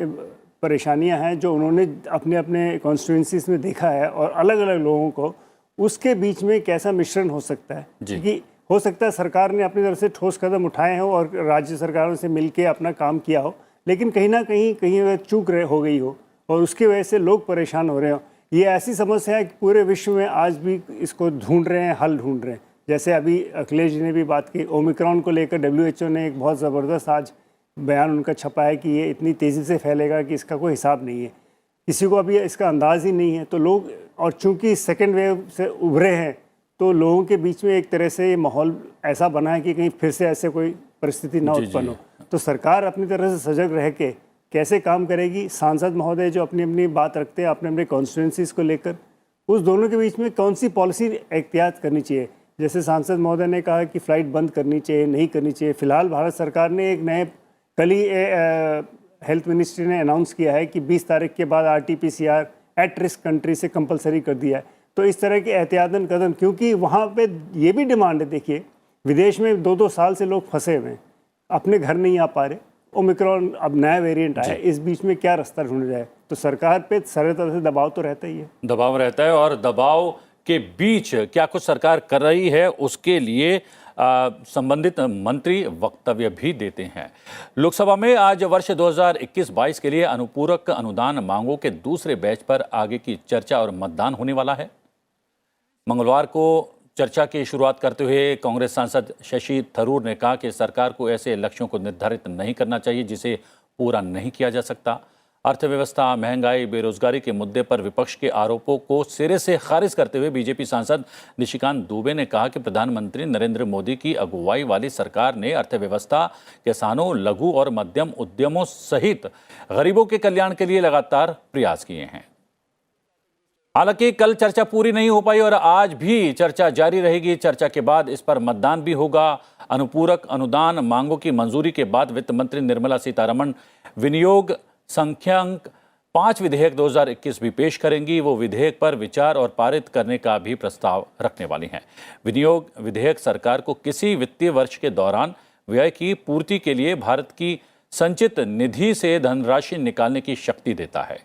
परेशानियां हैं, जो उन्होंने अपने अपने कॉन्स्टिट्यूंसीज में देखा है और अलग अलग लोगों को, उसके बीच में कैसा मिश्रण हो सकता है। क्योंकि हो सकता है सरकार ने अपनी तरफ से ठोस कदम उठाए हो और राज्य सरकारों से मिलके अपना काम किया हो, लेकिन कहीं ना कहीं चूक हो गई हो और उसकी वजह से लोग परेशान हो रहे हो। ये ऐसी समस्या है कि पूरे विश्व में आज भी इसको ढूंढ रहे हैं, हल ढूंढ रहे हैं। जैसे अभी अखिलेश जी ने भी बात की, ओमिक्रॉन को लेकर WHO ने एक बहुत ज़बरदस्त आज बयान उनका छपा है कि ये इतनी तेज़ी से फैलेगा कि इसका कोई हिसाब नहीं है, किसी को अभी इसका अंदाज़ ही नहीं है। तो लोग, और चूंकि सेकेंड वेव से उभरे हैं, तो लोगों के बीच में एक तरह से ये माहौल ऐसा बना है कि कहीं फिर से ऐसे कोई परिस्थिति ना उत्पन्न हो। तो सरकार अपनी तरह से सजग रह के कैसे काम करेगी, सांसद महोदय जो अपनी अपनी बात रखते हैं अपने अपने कॉन्स्टिट्यूंसीज़ को लेकर, उस दोनों के बीच में कौन सी पॉलिसी एहतियात करनी चाहिए। जैसे सांसद महोदय ने कहा कि फ़्लाइट बंद करनी चाहिए, नहीं करनी चाहिए। फिलहाल भारत सरकार ने एक नए कल ही हेल्थ मिनिस्ट्री ने अनाउंस किया है कि 20 तारीख के बाद RT-PCR एट रिस्क कंट्री से कंपलसरी कर दिया है। तो इस तरह के एहतियातन कदम, क्योंकि वहाँ पे ये भी डिमांड है, देखिए विदेश में 2-2 साल से लोग फंसे हुए हैं, अपने घर नहीं आ पा रहे, ओमिक्रॉन अब नया वेरिएंट आया है, इस बीच में क्या रास्ता ढूंढा जाए। तो सरकार पे सारे तरह से दबाव तो रहता ही है। दबाव रहता है और दबाव के बीच क्या कुछ सरकार कर रही है उसके लिए संबंधित मंत्री वक्तव्य भी देते हैं। लोकसभा में आज वर्ष 2021-22 के लिए अनुपूरक अनुदान मांगों के दूसरे बैच पर आगे की चर्चा और मतदान होने वाला है। मंगलवार को चर्चा की शुरुआत करते हुए कांग्रेस सांसद शशि थरूर ने कहा कि सरकार को ऐसे लक्ष्यों को निर्धारित नहीं करना चाहिए जिसे पूरा नहीं किया जा सकता। अर्थव्यवस्था, महंगाई, बेरोजगारी के मुद्दे पर विपक्ष के आरोपों को सिरे से खारिज करते हुए बीजेपी सांसद निशिकांत दुबे ने कहा कि प्रधानमंत्री नरेंद्र मोदी की अगुवाई वाली सरकार ने अर्थव्यवस्था, किसानों, लघु और मध्यम उद्यमों सहित गरीबों के कल्याण के लिए लगातार प्रयास किए हैं। हालांकि कल चर्चा पूरी नहीं हो पाई और आज भी चर्चा जारी रहेगी। चर्चा के बाद इस पर मतदान भी होगा। अनुपूरक अनुदान मांगों की मंजूरी के बाद वित्त मंत्री निर्मला सीतारमण विनियोग संख्यांक 5 विधेयक 2021 भी पेश करेंगी। वो विधेयक पर विचार और पारित करने का भी प्रस्ताव रखने वाली हैं। विनियोग विधेयक सरकार को किसी वित्तीय वर्ष के दौरान व्यय की पूर्ति के लिए भारत की संचित निधि से धनराशि निकालने की शक्ति देता है।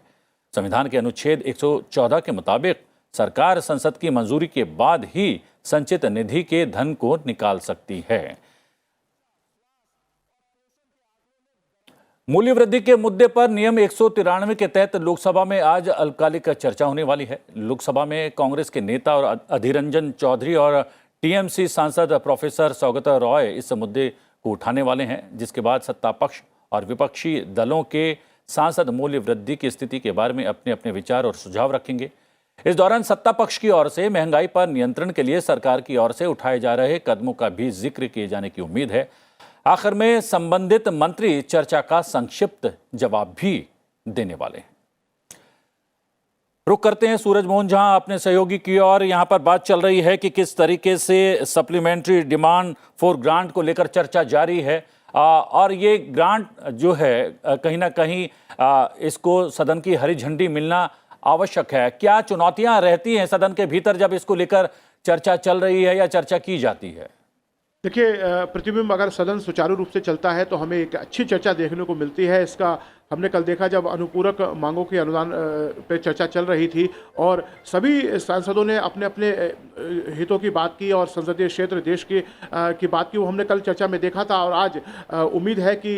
संविधान के अनुच्छेद 114 के मुताबिक सरकार संसद की मंजूरी के बाद ही संचित निधि के धन को निकाल सकती है। मूल्य वृद्धि के मुद्दे पर नियम 193 के तहत लोकसभा में आज अल्पकालिक चर्चा होने वाली है। लोकसभा में कांग्रेस के नेता और अधीर रंजन चौधरी और टीएमसी सांसद प्रोफेसर सौगत रॉय इस मुद्दे को उठाने वाले हैं, जिसके बाद सत्ता पक्ष और विपक्षी दलों के सांसद मूल्य वृद्धि की स्थिति के बारे में अपने अपने विचार और सुझाव रखेंगे। इस दौरान सत्ता पक्ष की ओर से महंगाई पर नियंत्रण के लिए सरकार की ओर से उठाए जा रहे कदमों का भी जिक्र किए जाने की उम्मीद है। आखिर में संबंधित मंत्री चर्चा का संक्षिप्त जवाब भी देने वाले हैं। रुक करते हैं सूरज मोहन झा अपने सहयोगी की ओर। यहाँ पर बात चल रही है कि किस तरीके से सप्लीमेंट्री डिमांड फॉर ग्रांट को लेकर चर्चा जारी है और ये ग्रांट जो है कहीं ना कहीं इसको सदन की हरी झंडी मिलना आवश्यक है। क्या चुनौतियां रहती हैं सदन के भीतर जब इसको लेकर चर्चा चल रही है या चर्चा की जाती है? देखिए, प्रतिबिंब अगर सदन सुचारू रूप से चलता है तो हमें एक अच्छी चर्चा देखने को मिलती है। इसका हमने कल देखा जब अनुपूरक मांगों के अनुदान पे चर्चा चल रही थी और सभी सांसदों ने अपने अपने हितों की बात की और संसदीय क्षेत्र देश की बात की, वो हमने कल चर्चा में देखा था। और आज उम्मीद है कि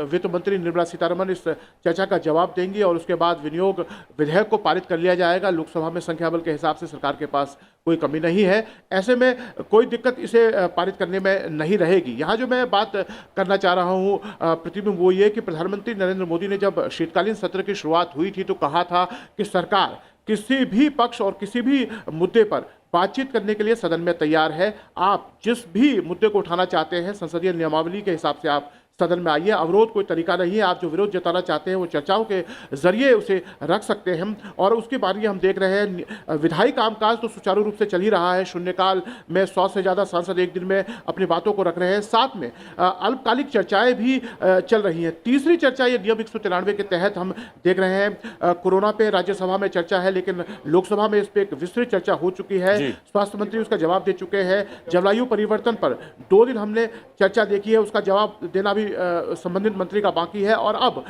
वित्त मंत्री निर्मला सीतारमण इस चर्चा का जवाब देंगी और उसके बाद विनियोग विधेयक को पारित कर लिया जाएगा। लोकसभा में संख्या बल के हिसाब से सरकार के पास कोई कमी नहीं है, ऐसे में कोई दिक्कत इसे पारित करने में नहीं रहेगी। यहाँ जो मैं बात करना चाह रहा हूँ प्रतिबिंब वो ये कि प्रधानमंत्री नरेंद्र मोदी ने जब शीतकालीन सत्र की शुरुआत हुई थी तो कहा था कि सरकार किसी भी पक्ष और किसी भी मुद्दे पर बातचीत करने के लिए सदन में तैयार है। आप जिस भी मुद्दे को उठाना चाहते हैं संसदीय नियमावली के हिसाब से आप सदन में आइए। अवरोध कोई तरीका नहीं है। आप जो विरोध जताना चाहते हैं वो चर्चाओं के जरिए उसे रख सकते हैं। और उसके बाद ये हम देख रहे हैं विधायी कामकाज तो सुचारू रूप से चल ही रहा है। शून्यकाल में 100 से ज़्यादा सांसद एक दिन में अपनी बातों को रख रहे हैं। साथ में अल्पकालिक चर्चाएं भी चल रही हैं। तीसरी चर्चा ये नियम 193 के तहत हम देख रहे हैं। कोरोना पे राज्यसभा में चर्चा है लेकिन लोकसभा में इस पर एक विस्तृत चर्चा हो चुकी है। स्वास्थ्य मंत्री उसका जवाब दे चुके हैं। जलवायु परिवर्तन पर 2 दिन हमने चर्चा देखी है, उसका जवाब देना भी संबंधित मंत्री का बाकी है। और अब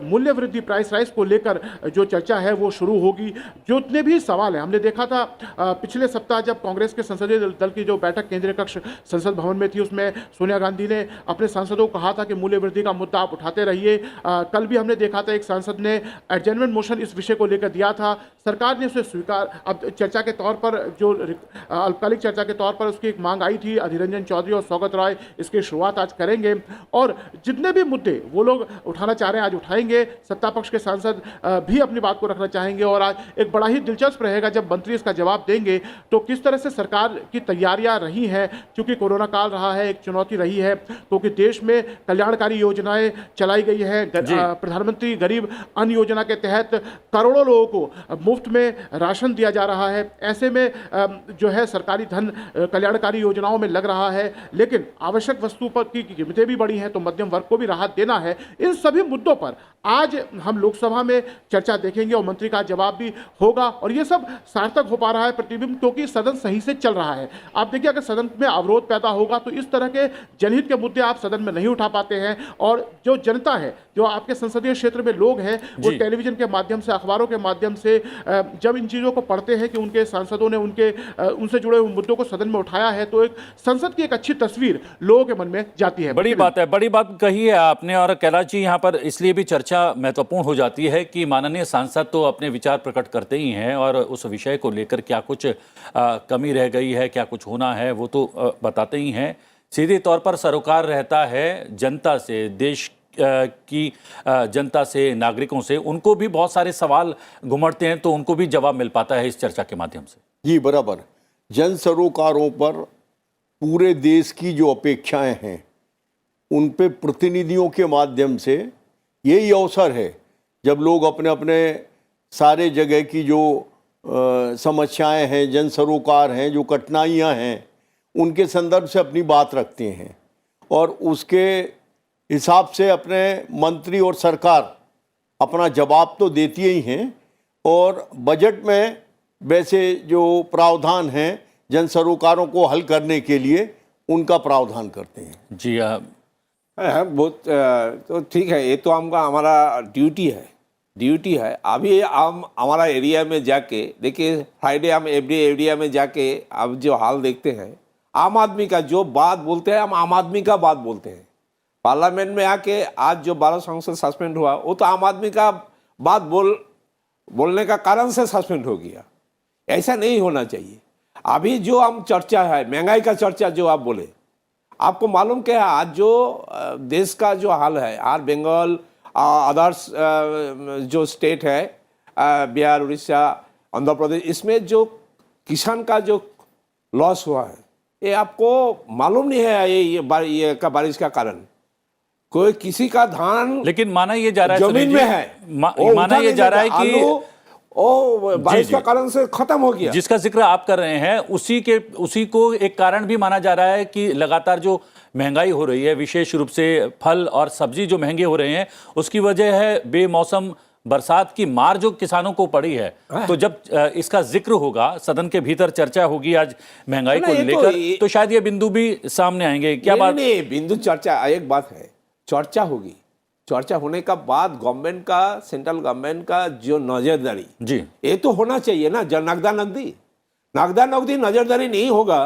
मूल्य वृद्धि प्राइस राइज को लेकर जो चर्चा है वो शुरू होगी। जितने भी सवाल हैं, हमने देखा था पिछले सप्ताह जब कांग्रेस के संसदीय दल की जो बैठक केंद्रीय कक्ष संसद भवन में थी उसमें सोनिया गांधी ने अपने सांसदों को कहा था कि मूल्य वृद्धि का मुद्दा आप उठाते रहिए। कल भी हमने देखा था एक सांसद ने एडजर्नमेंट मोशन इस विषय को लेकर दिया था, सरकार ने उसे स्वीकार। अब चर्चा के तौर पर जो अल्पकालिक चर्चा के तौर पर उसकी एक मांग आई थी, अधीर रंजन चौधरी और सौगत रॉय इसकी शुरुआत आज करेंगे और जितने भी मुद्दे वो लोग उठाना चाह रहे हैं आज उठाएंगे। सत्ता पक्ष के सांसद भी अपनी बात को रखना चाहेंगे और आज एक बड़ा ही दिलचस्प रहेगा जब मंत्री इसका जवाब देंगे तो किस तरह से सरकार की तैयारियां रही हैं। क्योंकि कोरोना काल रहा है, एक चुनौती रही है, क्योंकि देश में कल्याणकारी योजनाएं चलाई गई है। प्रधानमंत्री गरीब अन्न योजना के तहत करोड़ों लोगों को मुफ्त में राशन दिया जा रहा है। ऐसे में जो है सरकारी धन कल्याणकारी योजनाओं में लग रहा है, लेकिन आवश्यक वस्तु पर की कीमतें भी बढ़ी हैं तो मध्यम वर्ग को भी राहत देना है। इन सभी मुद्दों पर आज हम लोकसभा में चर्चा देखेंगे और मंत्री का जवाब भी होगा और ये सब सार्थक हो पा रहा है प्रतिबिंब, क्योंकि सदन सही से चल रहा है। आप देखिए, अगर सदन में अवरोध पैदा होगा तो इस तरह के जनहित के मुद्दे आप सदन में नहीं उठा पाते हैं और जो जनता है, जो आपके संसदीय क्षेत्र में लोग हैं, वो टेलीविजन के माध्यम से, अखबारों के माध्यम से जब इन चीज़ों को पढ़ते हैं कि उनके सांसदों ने उनसे जुड़े हुए मुद्दों को सदन में उठाया है, तो एक संसद की एक अच्छी तस्वीर लोगों के मन में जाती है। बड़ी बात है, बड़ी बात कही है आपने। और कैलाश जी, यहाँ पर इसलिए भी चर्चा महत्वपूर्ण हो जाती है कि माननीय सांसद तो अपने विचार प्रकट करते ही हैं और उस विषय को लेकर क्या कुछ कमी रह गई है, क्या कुछ होना है, वो तो बताते ही हैं। सीधे तौर पर सरोकार रहता है जनता से, देश की जनता से, नागरिकों से। उनको भी बहुत सारे सवाल घुमड़ते हैं तो उनको भी जवाब मिल पाता है इस चर्चा के माध्यम से। जी बराबर। जन सरोकारों पर पूरे देश की जो अपेक्षाएं हैं उन पे प्रतिनिधियों के माध्यम से यही अवसर है जब लोग अपने अपने सारे जगह की जो समस्याएं हैं, जन सरोकार हैं, जो कठिनाइयां हैं, उनके संदर्भ से अपनी बात रखते हैं और उसके हिसाब से अपने मंत्री और सरकार अपना जवाब तो देती ही हैं और बजट में वैसे जो प्रावधान हैं जन सरोकारों को हल करने के लिए उनका प्रावधान करते हैं। जी बहुत तो ठीक है, ये तो हमारा ड्यूटी है। अभी हम हमारा एरिया में जाके देखिए, फ्राइडे हम एवरी एरिया में जाके अब जो हाल देखते हैं, आम आदमी का जो बात बोलते हैं, हम आम आदमी का बात बोलते हैं। पार्लियामेंट में आके आज जो 12 सांसद सस्पेंड हुआ, वो तो आम आदमी का बात बोलने का कारण से सस्पेंड हो गया। ऐसा नहीं होना चाहिए। अभी जो हम चर्चा है, महंगाई का चर्चा जो आप बोले, आपको मालूम क्या है, आज जो देश का जो हाल है, आर बंगाल, अदर्स जो स्टेट है, बिहार, उड़ीसा, आंध्र प्रदेश, इसमें जो किसान का जो लॉस हुआ है, ये आपको मालूम नहीं है। ये बारिश का कारण कोई किसी का धान, लेकिन माना ये जा रहा है जमीन में है, माना ये जा रहा है कि बारिश का कारण से खत्म हो गया। जिसका जिक्र आप कर रहे हैं उसी को एक कारण भी माना जा रहा है कि लगातार जो महंगाई हो रही है, विशेष रूप से फल और सब्जी जो महंगे हो रहे हैं, उसकी वजह है बेमौसम बरसात की मार जो किसानों को पड़ी है। तो जब इसका जिक्र होगा, सदन के भीतर चर्चा होगी आज महंगाई को लेकर, तो शायद ये बिंदु भी सामने आएंगे। क्या बात? नहीं, बिंदु चर्चा एक बात है, चर्चा होगी। चर्चा होने का बाद गवर्नमेंट का, सेंट्रल गवर्नमेंट का जो नजरदारी, जी, ये तो होना चाहिए ना। जब नगदा नगदी नजरदारी नहीं होगा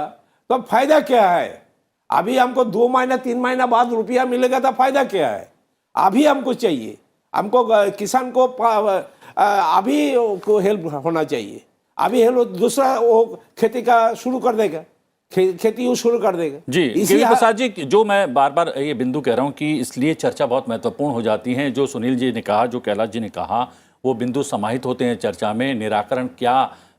तो फायदा क्या है? अभी हमको 2 महीना 3 महीना बाद रुपया मिलेगा तो फायदा क्या है? अभी हमको चाहिए, हमको किसान को अभी को हेल्प होना चाहिए। अभी हेल्प, दूसरा वो खेती का शुरू कर देगा, खेती वो शुरू कर देगा। जी केवी प्रसाद जी, जो मैं बार बार ये बिंदु कह रहा हूं कि इसलिए चर्चा बहुत महत्वपूर्ण हो जाती है। जो सुनील जी ने कहा, जो कैलाश जी ने कहा, वो बिंदु समाहित होते हैं चर्चा में। निराकरण क्या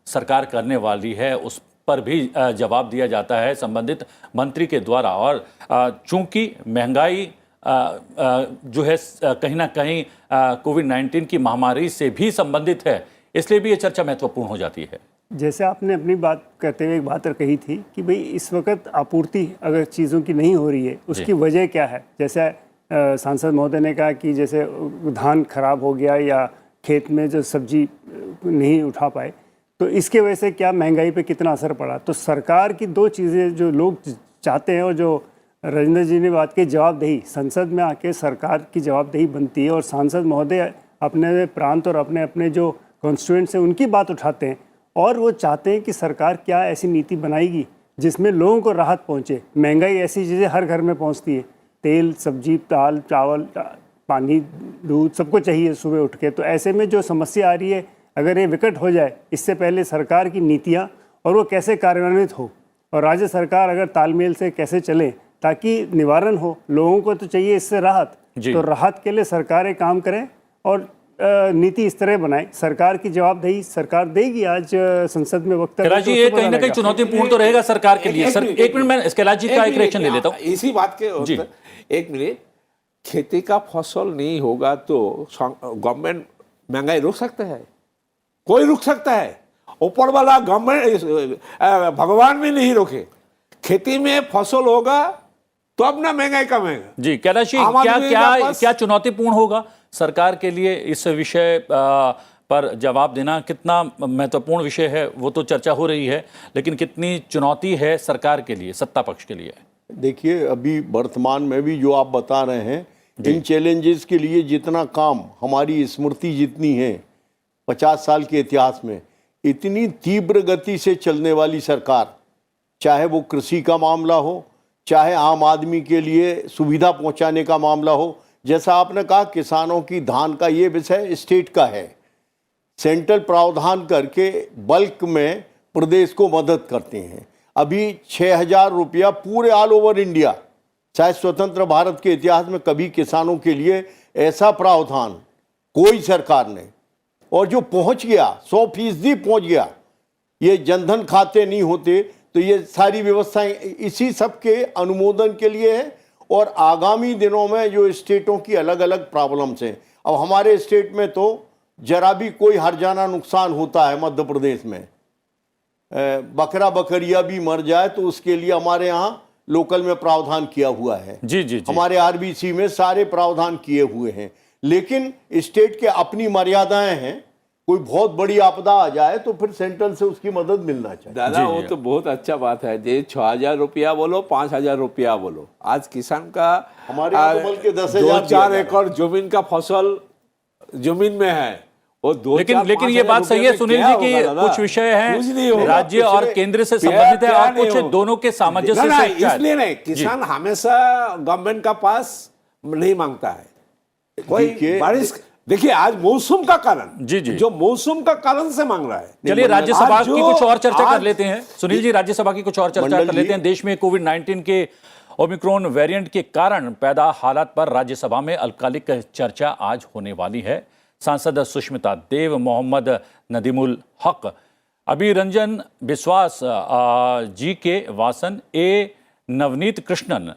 सरकार करने वाली है उस पर भी जवाब दिया जाता है संबंधित मंत्री के द्वारा। और चूंकि महंगाई जो है कहीं ना कहीं कोविड-19 की महामारी से भी संबंधित है, इसलिए भी ये चर्चा महत्वपूर्ण हो जाती है। जैसे आपने अपनी बात कहते हुए एक बात कही थी कि भाई इस वक्त आपूर्ति अगर चीज़ों की नहीं हो रही है, उसकी वजह क्या है। जैसे सांसद महोदय ने कहा कि जैसे धान खराब हो गया या खेत में जो सब्जी नहीं उठा पाए, तो इसके वजह से क्या महंगाई पे कितना असर पड़ा। तो सरकार की 2 चीज़ें जो लोग चाहते हैं और जो राजेंद्र जी ने बात की, जवाबदेही, संसद में आके सरकार की जवाबदेही बनती है और सांसद महोदय अपने प्रांत और अपने अपने जो कॉन्स्टिट्यूएंट्स हैं उनकी बात उठाते हैं और वो चाहते हैं कि सरकार क्या ऐसी नीति बनाएगी जिसमें लोगों को राहत पहुंचे। महंगाई ऐसी चीज़ें हर घर में पहुंचती है, तेल, सब्जी, दाल, चावल, पानी, दूध, सबको चाहिए सुबह उठ के। तो ऐसे में जो समस्या आ रही है, अगर ये विकट हो जाए, इससे पहले सरकार की नीतियाँ और वो कैसे कार्यान्वित हो और राज्य सरकार अगर तालमेल से कैसे चले ताकि निवारण हो। लोगों को तो चाहिए इससे राहत, तो राहत के लिए सरकारें काम करें और नीति इस तरह बनाए। सरकार की जवाबदेही सरकार देगी। आज संसद में वक्तव्य कैलाश जी, ये कहीं ना कहीं चुनौतीपूर्ण तो रहेगा सरकार के लिए। सर एक मिनट, मैं कैलाश जी का एक रिएक्शन ले लेता हूँ इसी बात के। एक मिनट, खेती का फसल नहीं होगा तो गवर्नमेंट महंगाई रोक सकता है? कोई रोक सकता है? ऊपर वाला गवर्नमेंट, भगवान भी नहीं रोके। खेती में फसल होगा तो अब ना महंगाई कमेगा। जी कैलाशी, आम क्या आदमी क्या के पास- क्या चुनौतीपूर्ण होगा सरकार के लिए इस विषय पर जवाब देना? कितना महत्वपूर्ण विषय है वो तो चर्चा हो रही है, लेकिन कितनी चुनौती है सरकार के लिए, सत्ता पक्ष के लिए? देखिए, अभी वर्तमान में भी जो आप बता रहे हैं, इन चैलेंजेस के लिए जितना काम हमारी स्मृति जितनी है 50 साल के इतिहास में, इतनी तीव्र गति से चलने वाली सरकार, चाहे वो कृषि का मामला हो, चाहे आम आदमी के लिए सुविधा पहुंचाने का मामला हो, जैसा आपने कहा किसानों की धान का ये विषय स्टेट का है, सेंट्रल प्रावधान करके बल्क में प्रदेश को मदद करते हैं। अभी 6,000 रुपया पूरे ऑल ओवर इंडिया, शायद स्वतंत्र भारत के इतिहास में कभी किसानों के लिए ऐसा प्रावधान कोई सरकार ने, और जो पहुंच गया 100% पहुंच गया। ये जनधन खाते नहीं होते तो ये सारी व्यवस्थाएं इसी सब के अनुमोदन के लिए है। और आगामी दिनों में जो स्टेटों की अलग अलग प्रॉब्लम्स हैं, अब हमारे स्टेट में तो जरा भी कोई हर्जाना नुकसान होता है, मध्य प्रदेश में बकरा बकरिया भी मर जाए तो उसके लिए हमारे यहाँ लोकल में प्रावधान किया हुआ है। जी जी जी। हमारे आरबीसी में सारे प्रावधान किए हुए हैं, लेकिन स्टेट के अपनी मर्यादाएं हैं। कोई बहुत बड़ी आपदा आ जाए तो फिर सेंट्रल से उसकी मदद मिलना चाहिए। दादा जी, वो जी। तो बहुत अच्छा बात है, जे 6,000 रुपया बोलो 5,000 रुपया बोलो, आज किसान का हमारे यहाँ तो बल्कि 10,000 दिया 2-4 जा एकड़ जमीन का फसल जमीन में है, वो 2-4 लेकिन ये 5,000 बात सही है रुपये सुनील में जी क्या कि होगा दादा? कुछ विषय कुछ नहीं हैं होगा। राज्य और केंद्र से संबंधित है और कुछ दोनों के सामंजस्य ना, से इसलिए नहीं, किसान हमेशा गवर्नमेंट का पास नहीं मांगता है। कोई देखिए- बारिश, देखिए आज मौसम का कारण, जी, जी। जो मौसम का कारण से मांग रहा है। चलिए राज्यसभा आज की जो- कुछ और चर्चा कर आज- लेते हैं सुनील जी, राज्यसभा की कुछ और चर्चा मंडल कर लेते जी। हैं। देश में कोविड-19 के ओमिक्रॉन वेरिएंट के कारण पैदा हालात पर राज्यसभा में अल्पकालिक चर्चा आज होने वाली है। सांसद सुष्मिता देव, मोहम्मद नदीमुल हक, अबीर रंजन बिस्वास, जी के वासन, ए नवनीत कृष्णन,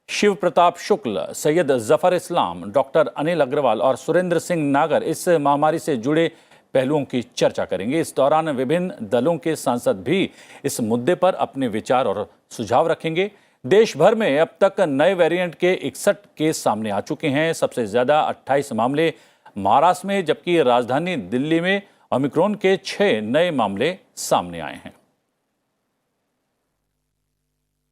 शिव प्रताप शुक्ल, सैयद जफर इस्लाम, डॉक्टर अनिल अग्रवाल और सुरेंद्र सिंह नागर इस महामारी से जुड़े पहलुओं की चर्चा करेंगे। इस दौरान विभिन्न दलों के सांसद भी इस मुद्दे पर अपने विचार और सुझाव रखेंगे। देश भर में अब तक नए वेरिएंट के 61 केस सामने आ चुके हैं। सबसे ज्यादा 28 मामले महाराष्ट्र में, जबकि राजधानी दिल्ली में ओमिक्रॉन के 6 नए मामले सामने आए हैं।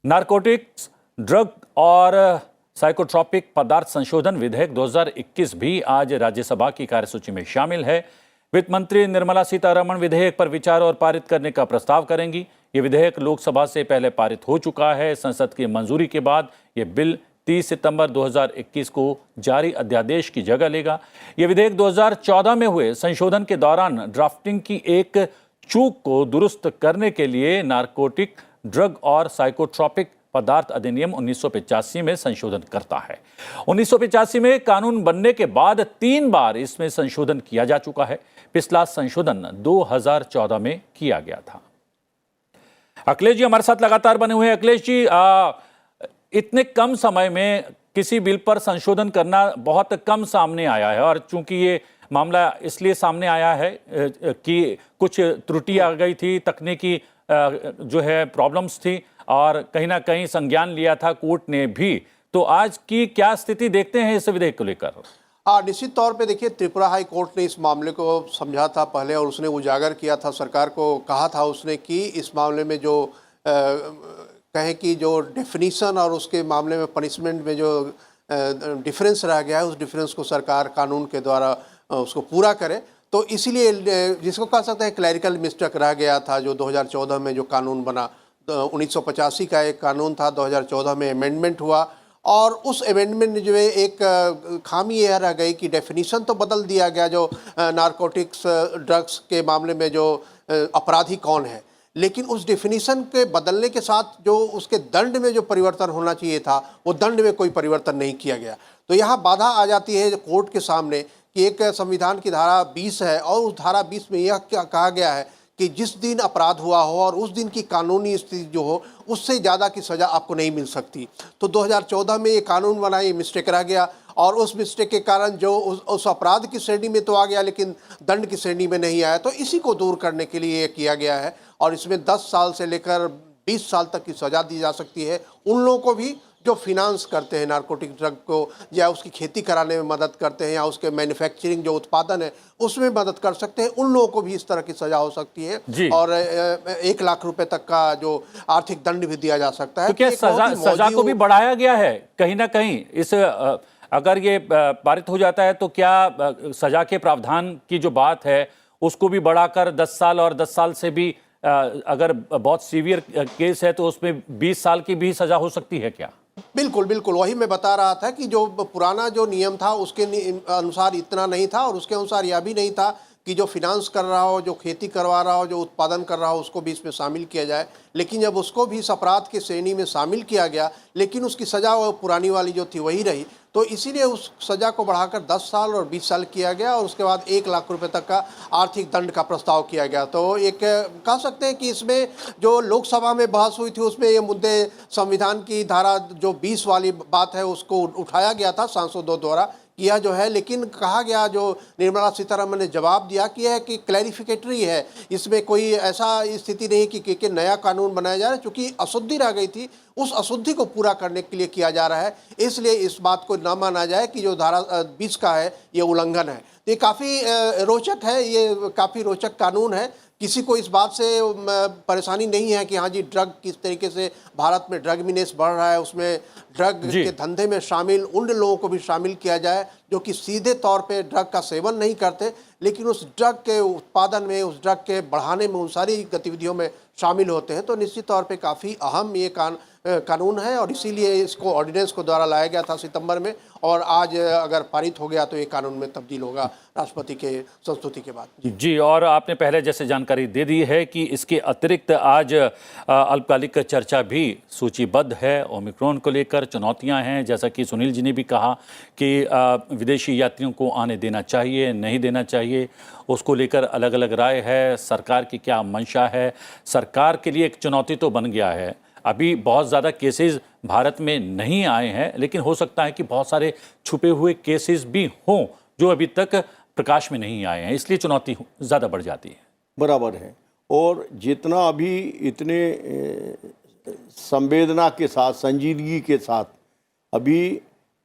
नारकोटिक्स, ड्रग और साइकोट्रॉपिक पदार्थ संशोधन विधेयक 2021 भी आज राज्यसभा की कार्यसूची में शामिल है। वित्त मंत्री निर्मला सीतारमण विधेयक पर विचार और पारित करने का प्रस्ताव करेंगी। ये विधेयक लोकसभा से पहले पारित हो चुका है। संसद की मंजूरी के बाद ये बिल 30 सितंबर 2021 को जारी अध्यादेश की जगह लेगा। यह विधेयक 2014 में हुए संशोधन के दौरान ड्राफ्टिंग की एक चूक को दुरुस्त करने के लिए नारकोटिक, ड्रग और साइकोट्रॉपिक पदार्थ अधिनियम 1985 में संशोधन करता है। 1985 में कानून बनने के बाद 3 बार इसमें संशोधन किया जा चुका है। पिछला संशोधन 2014 में किया गया था। अखिलेश जी हमारे साथ लगातार बने हुए हैं। अखिलेश जी, इतने कम समय में किसी बिल पर संशोधन करना बहुत कम सामने आया है, और चूंकि ये मामला इसलिए सामने आया है कि कुछ त्रुटि आ गई थी, तकनीकी जो है प्रॉब्लम्स थी, और कहीं ना कहीं संज्ञान लिया था कोर्ट ने भी। तो आज की क्या स्थिति देखते हैं इस विधेयक को लेकर? हाँ, निश्चित तौर पे देखिए, त्रिपुरा हाई कोर्ट ने इस मामले को समझा था पहले, और उसने उजागर किया था, सरकार को कहा था उसने कि इस मामले में जो कहें कि जो डेफिनीशन और उसके मामले में पनिशमेंट में जो डिफरेंस रह गया है, उस डिफरेंस को सरकार कानून के द्वारा उसको पूरा करे। तो इसीलिए जिसको कह सकते हैं क्लैरिकल मिस्टेक रह गया था, जो 2014 में जो कानून बना, 1985 का एक कानून था, 2014 में अमेंडमेंट हुआ, और उस अमेंडमेंट में जो है एक खामी यह रह गई कि डेफिनीशन तो बदल दिया गया, जो नारकोटिक्स ड्रग्स के मामले में जो अपराधी कौन है, लेकिन उस डेफिनीशन के बदलने के साथ जो उसके दंड में जो परिवर्तन होना चाहिए था, वो दंड में कोई परिवर्तन नहीं किया गया। तो यहाँ बाधा आ जाती है कोर्ट के सामने कि एक संविधान की धारा 20 है, और उस धारा 20 में यह क्या कहा गया है कि जिस दिन अपराध हुआ हो और उस दिन की कानूनी स्थिति जो हो, उससे ज़्यादा की सज़ा आपको नहीं मिल सकती। तो 2014 में ये कानून बना, ये मिस्टेक रह गया, और उस मिस्टेक के कारण जो उस अपराध की श्रेणी में तो आ गया, लेकिन दंड की श्रेणी में नहीं आया। तो इसी को दूर करने के लिए ये किया गया है, और इसमें 10 साल से लेकर 20 साल तक की सज़ा दी जा सकती है उन लोगों को भी जो फिनांस करते हैं नारकोटिक ड्रग को, या उसकी खेती कराने में मदद करते हैं, या उसके मैन्युफैक्चरिंग जो उत्पादन है उसमें मदद कर सकते हैं, उन लोगों को भी इस तरह की सजा हो सकती है और 1 लाख रुपए तक का जो आर्थिक दंड भी दिया जा सकता है। तो क्या सजा को भी बढ़ाया गया है कहीं ना कहीं? इस अगर ये पारित हो जाता है तो क्या सजा के प्रावधान की जो बात है उसको भी बढ़ाकर 10 साल और 10 साल से भी अगर बहुत सीवियर केस है तो उसमें 20 साल की भी सजा हो सकती है क्या? बिल्कुल बिल्कुल, वही मैं बता रहा था कि जो पुराना जो नियम था उसके अनुसार इतना नहीं था, और उसके अनुसार यह भी नहीं था कि जो फिनांस कर रहा हो, जो खेती करवा रहा हो, जो उत्पादन कर रहा हो, उसको भी इसमें शामिल किया जाए। लेकिन जब उसको भी इस अपराध की श्रेणी में शामिल किया गया, लेकिन उसकी सज़ा वो पुरानी वाली जो थी वही रही, तो इसीलिए उस सज़ा को बढ़ाकर 10 साल और 20 साल किया गया, और उसके बाद 1 लाख रुपए तक का आर्थिक दंड का प्रस्ताव किया गया। तो एक कह सकते हैं कि इसमें जो लोकसभा में बहस हुई थी उसमें ये मुद्दे, संविधान की धारा जो 20 वाली बात है उसको उठाया गया था सांसदों द्वारा किया जो है, लेकिन कहा गया, जो निर्मला सीतारमण ने जवाब दिया कि यह कि क्लैरिफिकेटरी है, इसमें कोई ऐसा स्थिति नहीं कि नया कानून बनाया जा रहा है, क्योंकि अशुद्धि रह गई थी, उस अशुद्धि को पूरा करने के लिए किया जा रहा है। इसलिए इस बात को न माना जाए कि जो धारा 20 का है ये उल्लंघन है। तो ये काफ़ी रोचक है, ये काफ़ी रोचक कानून है। किसी को इस बात से परेशानी नहीं है कि हाँ जी ड्रग किस तरीके से भारत में ड्रग बिजनेस बढ़ रहा है, उसमें ड्रग के धंधे में शामिल उन लोगों को भी शामिल किया जाए जो कि सीधे तौर पे ड्रग का सेवन नहीं करते, लेकिन उस ड्रग के उत्पादन में, उस ड्रग के बढ़ाने में, उन सारी गतिविधियों में शामिल होते हैं। तो निश्चित तौर पे काफ़ी अहम ये कानून है, और इसीलिए इसको ऑर्डिनेंस को द्वारा लाया गया था सितंबर में, और आज अगर पारित हो गया तो ये कानून में तब्दील होगा राष्ट्रपति के संस्तुति के बाद। जी, और आपने पहले जैसे जानकारी दे दी है कि इसके अतिरिक्त आज अल्पकालिक चर्चा भी सूचीबद्ध है। ओमिक्रॉन को लेकर चुनौतियां हैं, जैसा कि सुनील जी ने भी कहा कि विदेशी यात्रियों को आने देना चाहिए, नहीं देना चाहिए, उसको लेकर अलग अलग राय है। सरकार की क्या मंशा है? सरकार के लिए एक चुनौती तो बन गया है, अभी बहुत ज़्यादा केसेस भारत में नहीं आए हैं, लेकिन हो सकता है कि बहुत सारे छुपे हुए केसेस भी हों जो अभी तक प्रकाश में नहीं आए हैं, इसलिए चुनौती ज़्यादा बढ़ जाती है। बराबर है, और जितना अभी इतने संवेदना के साथ, संजीदगी के साथ अभी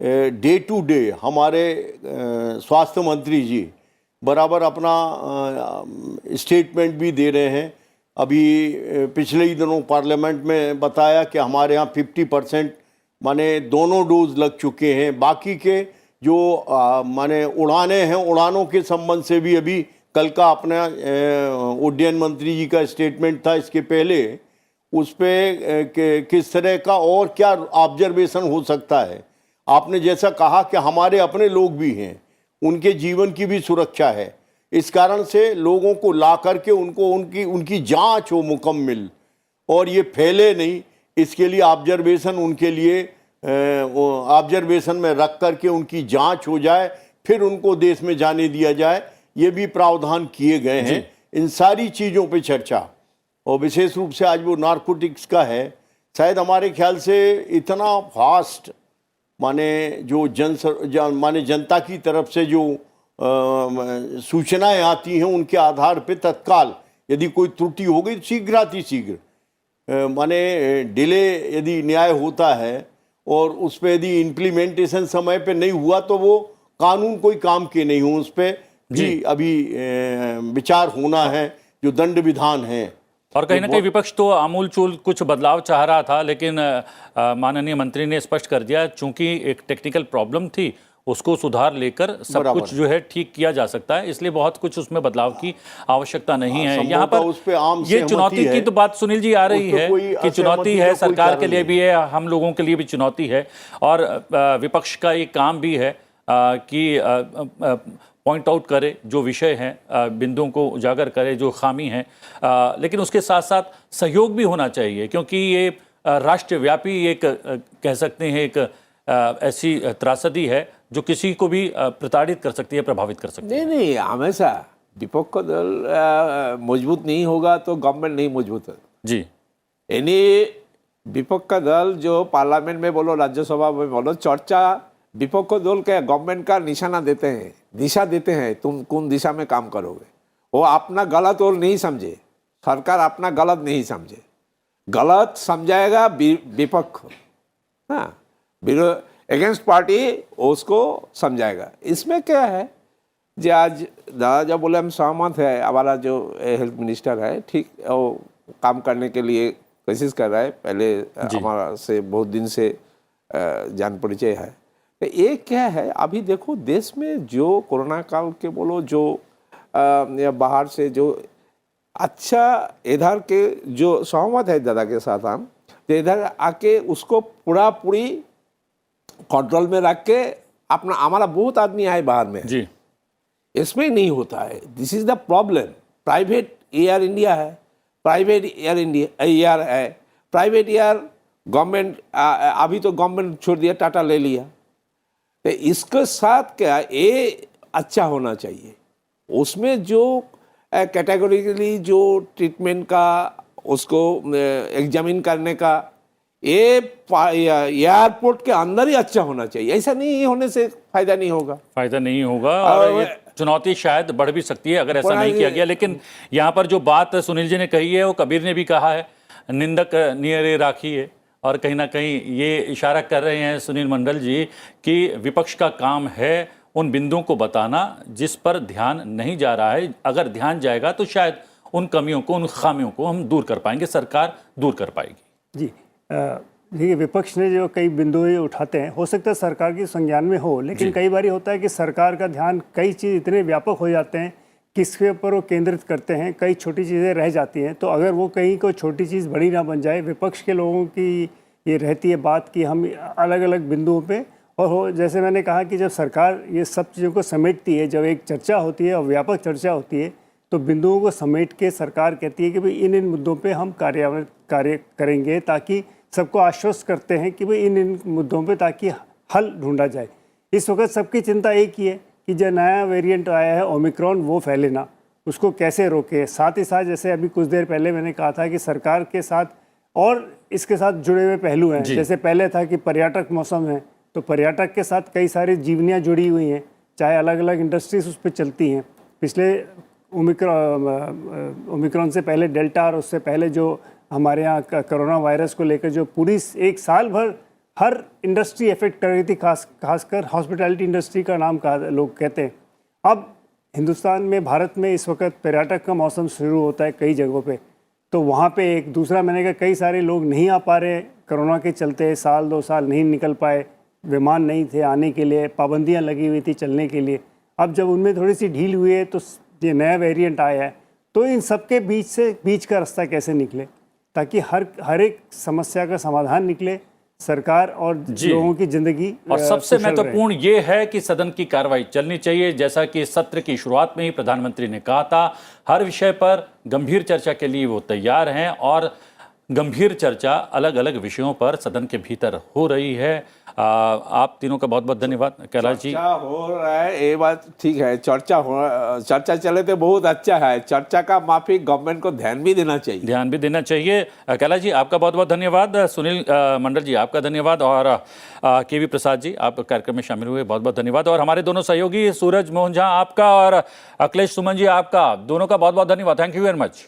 डे टू डे हमारे स्वास्थ्य मंत्री जी बराबर अपना स्टेटमेंट भी दे रहे हैं। अभी पिछले ही दिनों पार्लियामेंट में बताया कि हमारे यहाँ 50% माने दोनों डोज लग चुके हैं। बाकी के जो माने उड़ाने हैं, उड़ानों के संबंध से भी अभी कल का अपना उड्डयन मंत्री जी का स्टेटमेंट था, इसके पहले उस पर किस तरह का और क्या ऑब्जर्वेशन हो सकता है। आपने जैसा कहा कि हमारे अपने लोग भी हैं, उनके जीवन की भी सुरक्षा है, इस कारण से लोगों को ला करके उनकी जांच हो मुकम्मल, और ये फैले नहीं, इसके लिए ऑब्जर्वेशन उनके लिए ऑब्जर्वेशन में रख करके उनकी जांच हो जाए, फिर उनको देश में जाने दिया जाए, ये भी प्रावधान किए गए हैं। इन सारी चीज़ों पे चर्चा, और विशेष रूप से आज वो नारकोटिक्स का है। शायद हमारे ख्याल से इतना फास्ट माने जो जनता की तरफ से जो सूचनाएं आती हैं, उनके आधार पे तत्काल यदि कोई त्रुटि हो गई, शीघ्र माने डिले यदि न्याय होता है, और उस पर यदि इम्प्लीमेंटेशन समय पे नहीं हुआ तो वो कानून कोई काम के नहीं हो, उस पर भी अभी विचार होना है, जो दंड विधान है। और कहीं ना कहीं विपक्ष तो आमूलचूल कुछ बदलाव चाह रहा था, लेकिन माननीय मंत्री ने स्पष्ट कर दिया, चूंकि एक टेक्निकल प्रॉब्लम थी, उसको सुधार लेकर सब कुछ जो है ठीक किया जा सकता है, इसलिए बहुत कुछ उसमें बदलाव की आवश्यकता नहीं है। यहाँ पर ये चुनौती की तो बात सुनील जी आ रही है कि चुनौती है, सरकार के लिए भी है, हम लोगों के लिए भी चुनौती है, और विपक्ष का एक काम भी है कि पॉइंट आउट करे जो विषय हैं, बिंदुओं को उजागर करे जो खामी हैं, लेकिन उसके साथ साथ सहयोग भी होना चाहिए, क्योंकि ये राष्ट्रव्यापी एक कह सकते हैं एक ऐसी त्रासदी है जो किसी को भी प्रताड़ित कर सकती है, प्रभावित कर सकती है। नहीं, हमेशा विपक्ष का दल मजबूत नहीं होगा तो गवर्नमेंट नहीं मजबूत है जी। यानी विपक्ष का दल जो पार्लियामेंट में बोलो, राज्यसभा में बोलो, चर्चा विपक्ष को दल के गवर्नमेंट का निशाना देते हैं, दिशा देते हैं, तुम कौन दिशा में काम करोगे। वो अपना गलत और नहीं समझे, सरकार अपना गलत नहीं समझे, गलत समझाएगा विपक्ष। हाँ, अगेंस्ट पार्टी उसको समझाएगा। इसमें क्या है जी, आज दादा जब बोले हम सहमत है, हमारा जो हेल्थ मिनिस्टर है ठीक वो काम करने के लिए कोशिश कर रहा है, पहले हमारा से बहुत दिन से जान परिचय है। तो ये क्या है, अभी देखो देश में जो कोरोना काल के बोलो जो या बाहर से जो अच्छा इधर के जो सहमत है दादा के साथ हम, तो इधर आके उसको पूरी कंट्रोल में रख के अपना, हमारा बहुत आदमी आए बाहर में जी, इसमें नहीं होता है। This is the problem. Private air India है, प्राइवेट एयर इंडिया एयर है, प्राइवेट एयर गवर्नमेंट अभी तो गवर्नमेंट छोड़ दिया, टाटा ले लिया। तो इसके साथ क्या ये अच्छा होना चाहिए, उसमें जो कैटेगोरिकली जो ट्रीटमेंट का उसको एग्जामिन करने का ये एयरपोर्ट के अंदर ही अच्छा होना चाहिए। ऐसा नहीं होने से फायदा नहीं होगा, फायदा नहीं होगा और ये चुनौती शायद बढ़ भी सकती है अगर ऐसा नहीं किया गया। लेकिन यहाँ पर जो बात सुनील जी ने कही है वो कबीर ने भी कहा है, निंदक नियरे राखी है, और कहीं ना कहीं ये इशारा कर रहे हैं सुनील मंडल जी कि विपक्ष का काम है उन बिंदुओं को बताना जिस पर ध्यान नहीं जा रहा है। अगर ध्यान जाएगा तो शायद उन कमियों को, उन खामियों को हम दूर कर पाएंगे, सरकार दूर कर पाएगी। जी देखिए, विपक्ष ने जो कई बिंदु ये उठाते हैं, हो सकता है सरकार की संज्ञान में हो, लेकिन कई बार होता है कि सरकार का ध्यान कई चीज़ इतने व्यापक हो जाते हैं कि इसके ऊपर वो केंद्रित करते हैं, कई छोटी चीज़ें रह जाती हैं। तो अगर वो कहीं कोई छोटी चीज़ बड़ी ना बन जाए, विपक्ष के लोगों की ये रहती है बात कि हम अलग अलग बिंदुओं पे, और हो जैसे मैंने कहा कि जब सरकार ये सब चीज़ों को समेटती है, जब एक चर्चा होती है और व्यापक चर्चा होती है, तो बिंदुओं को समेट के सरकार कहती है कि भाई इन मुद्दों पे हम कार्य करेंगे, ताकि सबको आश्वस्त करते हैं कि भाई इन मुद्दों पे ताकि हल ढूंढा जाए। इस वक्त सबकी चिंता एक ही है कि जो नया वेरिएंट आया है ओमिक्रॉन, वो फैले ना, उसको कैसे रोके। साथ ही साथ जैसे अभी कुछ देर पहले मैंने कहा था कि सरकार के साथ और इसके साथ जुड़े हुए पहलू हैं। जैसे पहले था कि पर्यटक मौसम है, तो पर्यटक के साथ कई सारी जीवनियाँ जुड़ी हुई हैं, चाहे अलग अलग इंडस्ट्रीज उस पर चलती हैं। पिछले ओमिक्रॉन से पहले डेल्टा और उससे पहले जो हमारे यहाँ कोरोना वायरस को लेकर जो पूरी एक साल भर हर इंडस्ट्री इफेक्ट कर रही थी, खासकर हॉस्पिटैलिटी इंडस्ट्री का नाम लोग कहते हैं। अब हिंदुस्तान में, भारत में इस वक्त पर्यटक का मौसम शुरू होता है कई जगहों पे, तो वहाँ पे एक दूसरा मैंने कहा कई सारे लोग नहीं आ पा रहे कोरोना के चलते, साल 2 साल नहीं निकल पाए, विमान नहीं थे आने के लिए, पाबंदियाँ लगी हुई थी चलने के लिए। अब जब उनमें थोड़ी सी ढील हुई है तो ये नया वेरिएंट आया है, तो इन सब के बीच का रास्ता कैसे निकले ताकि हर एक समस्या का समाधान निकले, सरकार और लोगों की जिंदगी। और सबसे महत्वपूर्ण ये है कि सदन की कार्रवाई चलनी चाहिए, जैसा कि सत्र की शुरुआत में ही प्रधानमंत्री ने कहा था, हर विषय पर गंभीर चर्चा के लिए वो तैयार हैं और गंभीर चर्चा अलग अलग विषयों पर सदन के भीतर हो रही है। आप तीनों का बहुत बहुत धन्यवाद। कैलाश जी, चर्चा हो रहा है, ये बात ठीक है, चर्चा चले तो बहुत अच्छा है, चर्चा का माफिक गवर्नमेंट को ध्यान भी देना चाहिए। कैलाश जी आपका बहुत बहुत धन्यवाद, सुनील मंडल जी आपका धन्यवाद, और केवी प्रसाद जी आप कार्यक्रम में शामिल हुए, बहुत बहुत धन्यवाद। और हमारे दोनों सहयोगी सूरज मोहन झा आपका और अखिलेश सुमन जी आपका, दोनों का बहुत बहुत धन्यवाद। Thank you very much.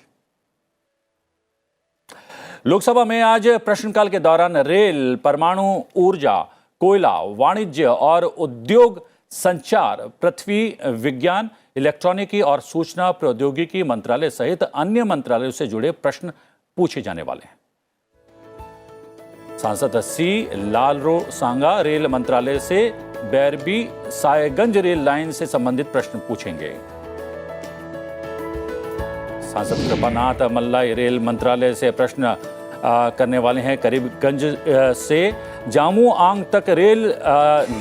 Lok Sabha में आज प्रश्नकाल के दौरान रेल, परमाणु ऊर्जा, कोयला, वाणिज्य और उद्योग, संचार, पृथ्वी विज्ञान, इलेक्ट्रॉनिकी और सूचना प्रौद्योगिकी मंत्रालय सहित अन्य मंत्रालयों से जुड़े प्रश्न पूछे जाने वाले हैं। सांसद सी लालरो सांगा रेल मंत्रालय से बैरबी सायगंज रेल लाइन से संबंधित प्रश्न पूछेंगे। सांसद कृपानाथ मल्लाई रेल मंत्रालय से प्रश्न करने वाले हैं। करीबगंज से जामू आंग तक रेल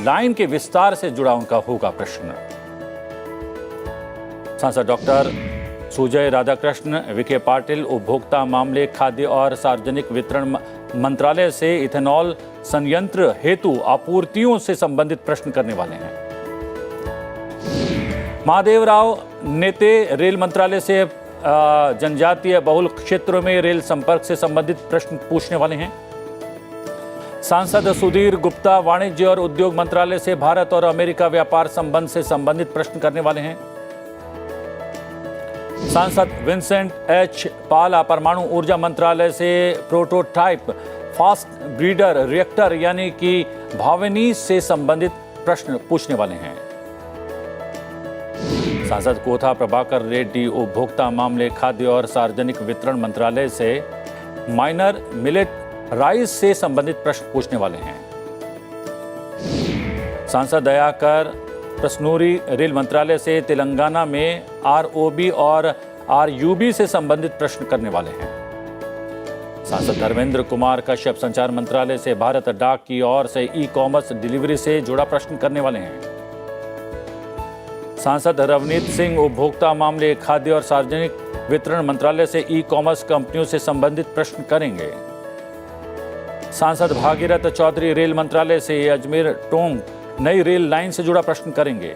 लाइन के विस्तार से जुड़ा उनका होगा प्रश्न। सांसद डॉक्टर सुजय राधाकृष्ण विखे पाटिल उपभोक्ता मामले, खाद्य और सार्वजनिक वितरण मंत्रालय से इथेनॉल संयंत्र हेतु आपूर्तियों से संबंधित प्रश्न करने वाले हैं। महादेवराव नेते रेल मंत्रालय से जनजातीय बहुल क्षेत्रों में रेल संपर्क से संबंधित प्रश्न पूछने वाले हैं। सांसद सुधीर गुप्ता वाणिज्य और उद्योग मंत्रालय से भारत और अमेरिका व्यापार संबंध से संबंधित प्रश्न करने वाले हैं। सांसद विंसेंट एच पाला परमाणु ऊर्जा मंत्रालय से प्रोटोटाइप फास्ट ब्रीडर रिएक्टर यानी कि भावनी से संबंधित प्रश्न पूछने वाले हैं। सांसद कोथा प्रभाकर रेड्डी उपभोक्ता मामले, खाद्य और सार्वजनिक वितरण मंत्रालय से माइनर मिलेट राइस से संबंधित प्रश्न पूछने वाले हैं। सांसद दयाकर प्रसनूरी रेल मंत्रालय से तेलंगाना में आरओबी और आरयूबी से संबंधित प्रश्न करने वाले हैं। सांसद धर्मेंद्र कुमार कश्यप संचार मंत्रालय से भारत डाक की ओर से ई कॉमर्स डिलीवरी से जुड़ा प्रश्न करने वाले हैं। सांसद रवनीत सिंह उपभोक्ता मामले, खाद्य और सार्वजनिक वितरण मंत्रालय से ई कॉमर्स कंपनियों से संबंधित प्रश्न करेंगे। सांसद भागीरथ चौधरी रेल मंत्रालय से अजमेर टोंक नई रेल लाइन से जुड़ा प्रश्न करेंगे।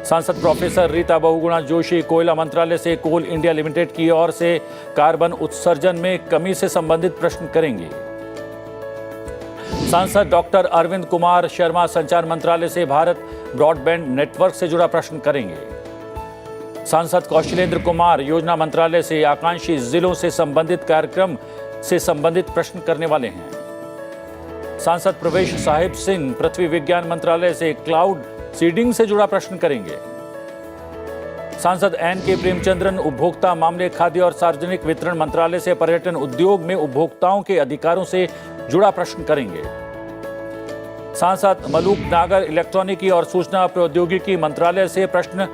सांसद प्रोफेसर रीता बहुगुणा जोशी कोयला मंत्रालय से कोल इंडिया लिमिटेड की ओर से कार्बन उत्सर्जन में कमी से संबंधित प्रश्न करेंगे। सांसद डॉक्टर अरविंद कुमार शर्मा संचार मंत्रालय से भारत ब्रॉडबैंड नेटवर्क से जुड़ा प्रश्न करेंगे। सांसद कौशलेंद्र कुमार योजना मंत्रालय से आकांक्षी जिलों से संबंधित कार्यक्रम से संबंधित प्रश्न करने वाले हैं। सांसद प्रवेश साहिब सिंह पृथ्वी विज्ञान मंत्रालय से क्लाउड सीडिंग से जुड़ा प्रश्न करेंगे। सांसद एन.के. प्रेमचंद्रन उपभोक्ता मामले, खाद्य और सार्वजनिक वितरण मंत्रालय से पर्यटन उद्योग में उपभोक्ताओं के अधिकारों से जुड़ा प्रश्न करेंगे। सांसद मलूक नागर इलेक्ट्रॉनिकी और सूचना प्रौद्योगिकी मंत्रालय से प्रश्न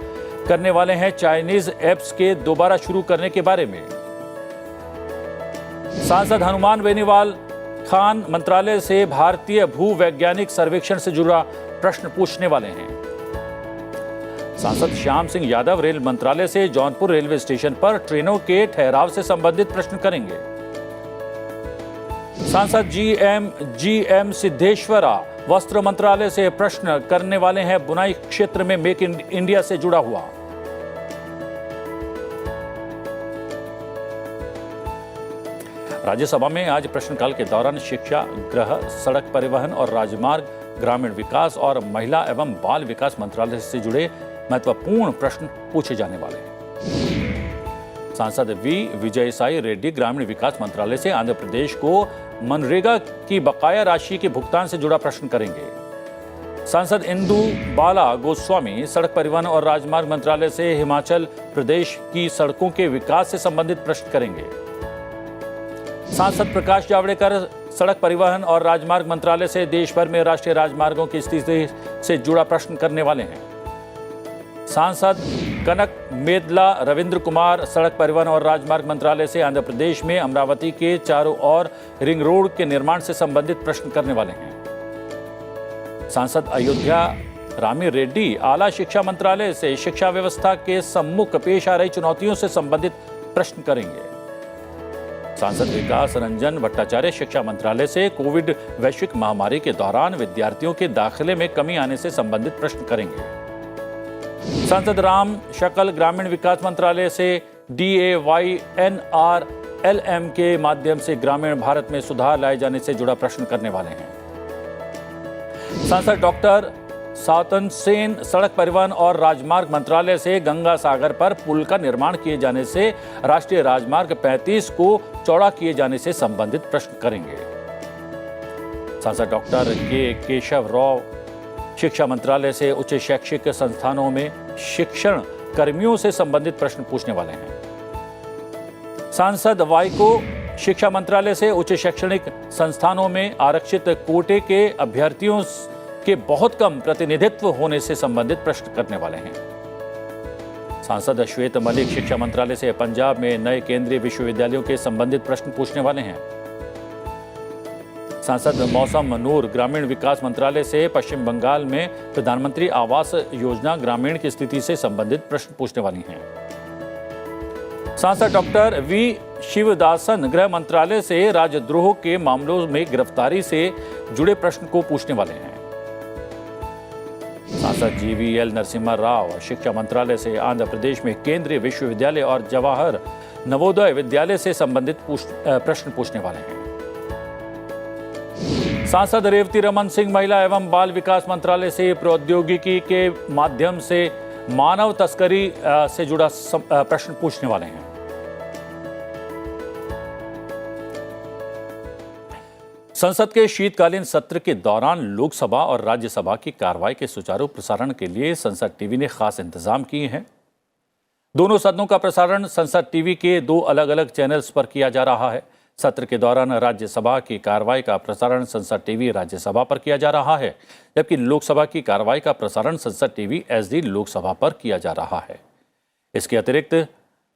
करने वाले हैं चाइनीज ऐप्स के दोबारा शुरू करने के बारे में। सांसद हनुमान बेनीवाल खान मंत्रालय से भारतीय भूवैज्ञानिक सर्वेक्षण से जुड़ा प्रश्न पूछने वाले हैं। सांसद श्याम सिंह यादव रेल मंत्रालय से जौनपुर रेलवे स्टेशन पर ट्रेनों के ठहराव से संबंधित प्रश्न करेंगे। सांसद जी.एम. सिद्धेश्वरा वस्त्र मंत्रालय से प्रश्न करने वाले हैं बुनाई क्षेत्र में मेक इन इंडिया से जुड़ा हुआ। राज्यसभा में आज प्रश्नकाल के दौरान शिक्षा, गृह, सड़क परिवहन और राजमार्ग, ग्रामीण विकास और महिला एवं बाल विकास मंत्रालय से जुड़े महत्वपूर्ण प्रश्न पूछे जाने वाले हैं। सांसद वी विजयसाई रेड्डी ग्रामीण विकास मंत्रालय से आंध्र प्रदेश को मनरेगा की बकाया राशि के भुगतान से जुड़ा प्रश्न करेंगे। सांसद इंदु बाला गोस्वामी सड़क परिवहन और राजमार्ग मंत्रालय से हिमाचल प्रदेश की सड़कों के विकास से संबंधित प्रश्न करेंगे। सांसद प्रकाश जावड़ेकर सड़क परिवहन और राजमार्ग मंत्रालय से देश भर में राष्ट्रीय राजमार्गों की स्थिति से जुड़ा प्रश्न करने वाले हैं। सांसद कनक मेदला रविंद्र कुमार सड़क परिवहन और राजमार्ग मंत्रालय से आंध्र प्रदेश में अमरावती के चारों ओर रिंग रोड के निर्माण से संबंधित प्रश्न करने वाले हैं। सांसद अयोध्या रामी रेड्डी आला शिक्षा मंत्रालय से शिक्षा व्यवस्था के सम्मुख पेश आ रही चुनौतियों से संबंधित प्रश्न करेंगे। सांसद विकास रंजन भट्टाचार्य शिक्षा मंत्रालय से कोविड वैश्विक महामारी के दौरान विद्यार्थियों के दाखिले में कमी आने से संबंधित प्रश्न करेंगे। सांसद राम शकल ग्रामीण विकास मंत्रालय से DAYNRLM के माध्यम से ग्रामीण भारत में सुधार लाए जाने से जुड़ा प्रश्न करने वाले हैं। सांसद डॉक्टर सातन सेन सड़क परिवहन और राजमार्ग मंत्रालय से गंगा सागर पर पुल का निर्माण किए जाने से राष्ट्रीय राजमार्ग 35 को चौड़ा किए जाने से संबंधित प्रश्न करेंगे। सांसद डॉक्टर के केशव राव शिक्षा मंत्रालय से उच्च शैक्षिक संस्थानों में शिक्षण कर्मियों से संबंधित प्रश्न पूछने वाले हैं। सांसद वाई को शिक्षा मंत्रालय से उच्च शैक्षणिक संस्थानों में आरक्षित कोटे के अभ्यर्थियों के बहुत कम प्रतिनिधित्व होने से संबंधित प्रश्न करने वाले हैं। सांसद श्वेत मलिक शिक्षा मंत्रालय से पंजाब में नए केंद्रीय विश्वविद्यालयों के संबंधित प्रश्न पूछने वाले हैं। सांसद मौसम नूर ग्रामीण विकास मंत्रालय से पश्चिम बंगाल में प्रधानमंत्री आवास योजना ग्रामीण की स्थिति से संबंधित प्रश्न पूछने वाली हैं। सांसद डॉक्टर वी शिवदासन गृह मंत्रालय से राजद्रोह के मामलों में गिरफ्तारी से जुड़े प्रश्न को पूछने वाले हैं। सांसद GVL नरसिम्हा राव शिक्षा मंत्रालय से आंध्र प्रदेश में केंद्रीय विश्वविद्यालय और जवाहर नवोदय विद्यालय से संबंधित प्रश्न पूछने वाले हैं। सांसद रेवती रमन सिंह महिला एवं बाल विकास मंत्रालय से प्रौद्योगिकी के माध्यम से मानव तस्करी से जुड़ा प्रश्न पूछने वाले हैं। संसद के शीतकालीन सत्र के दौरान लोकसभा और राज्यसभा की कार्रवाई के सुचारू प्रसारण के लिए संसद टीवी ने खास इंतजाम किए हैं। दोनों सदनों का प्रसारण संसद टीवी के 2 अलग-अलग चैनल्स पर किया जा रहा है। सत्र के दौरान राज्यसभा की कार्रवाई का प्रसारण संसद टीवी राज्यसभा पर किया जा रहा है, जबकि लोकसभा की कार्रवाई का प्रसारण संसद टीवी एचडी लोकसभा पर किया जा रहा है। इसके अतिरिक्त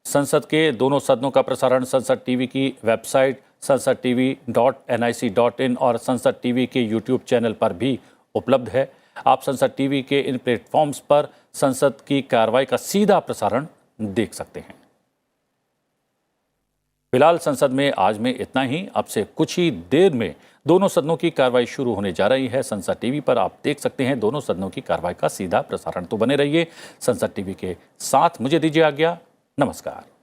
संसद के दोनों सदनों का प्रसारण संसद टीवी की वेबसाइट sansadtv.nic.in और संसद टीवी के यूट्यूब चैनल पर भी उपलब्ध है। आप संसद टीवी के इन प्लेटफॉर्म्स पर संसद की कार्रवाई का सीधा प्रसारण देख सकते हैं। फिलहाल संसद में आज में इतना ही। अब से कुछ ही देर में दोनों सदनों की कार्रवाई शुरू होने जा रही है। संसद टीवी पर आप देख सकते हैं दोनों सदनों की कार्रवाई का सीधा प्रसारण। तो बने रहिए संसद टीवी के साथ। मुझे दीजिए आज्ञा। नमस्कार।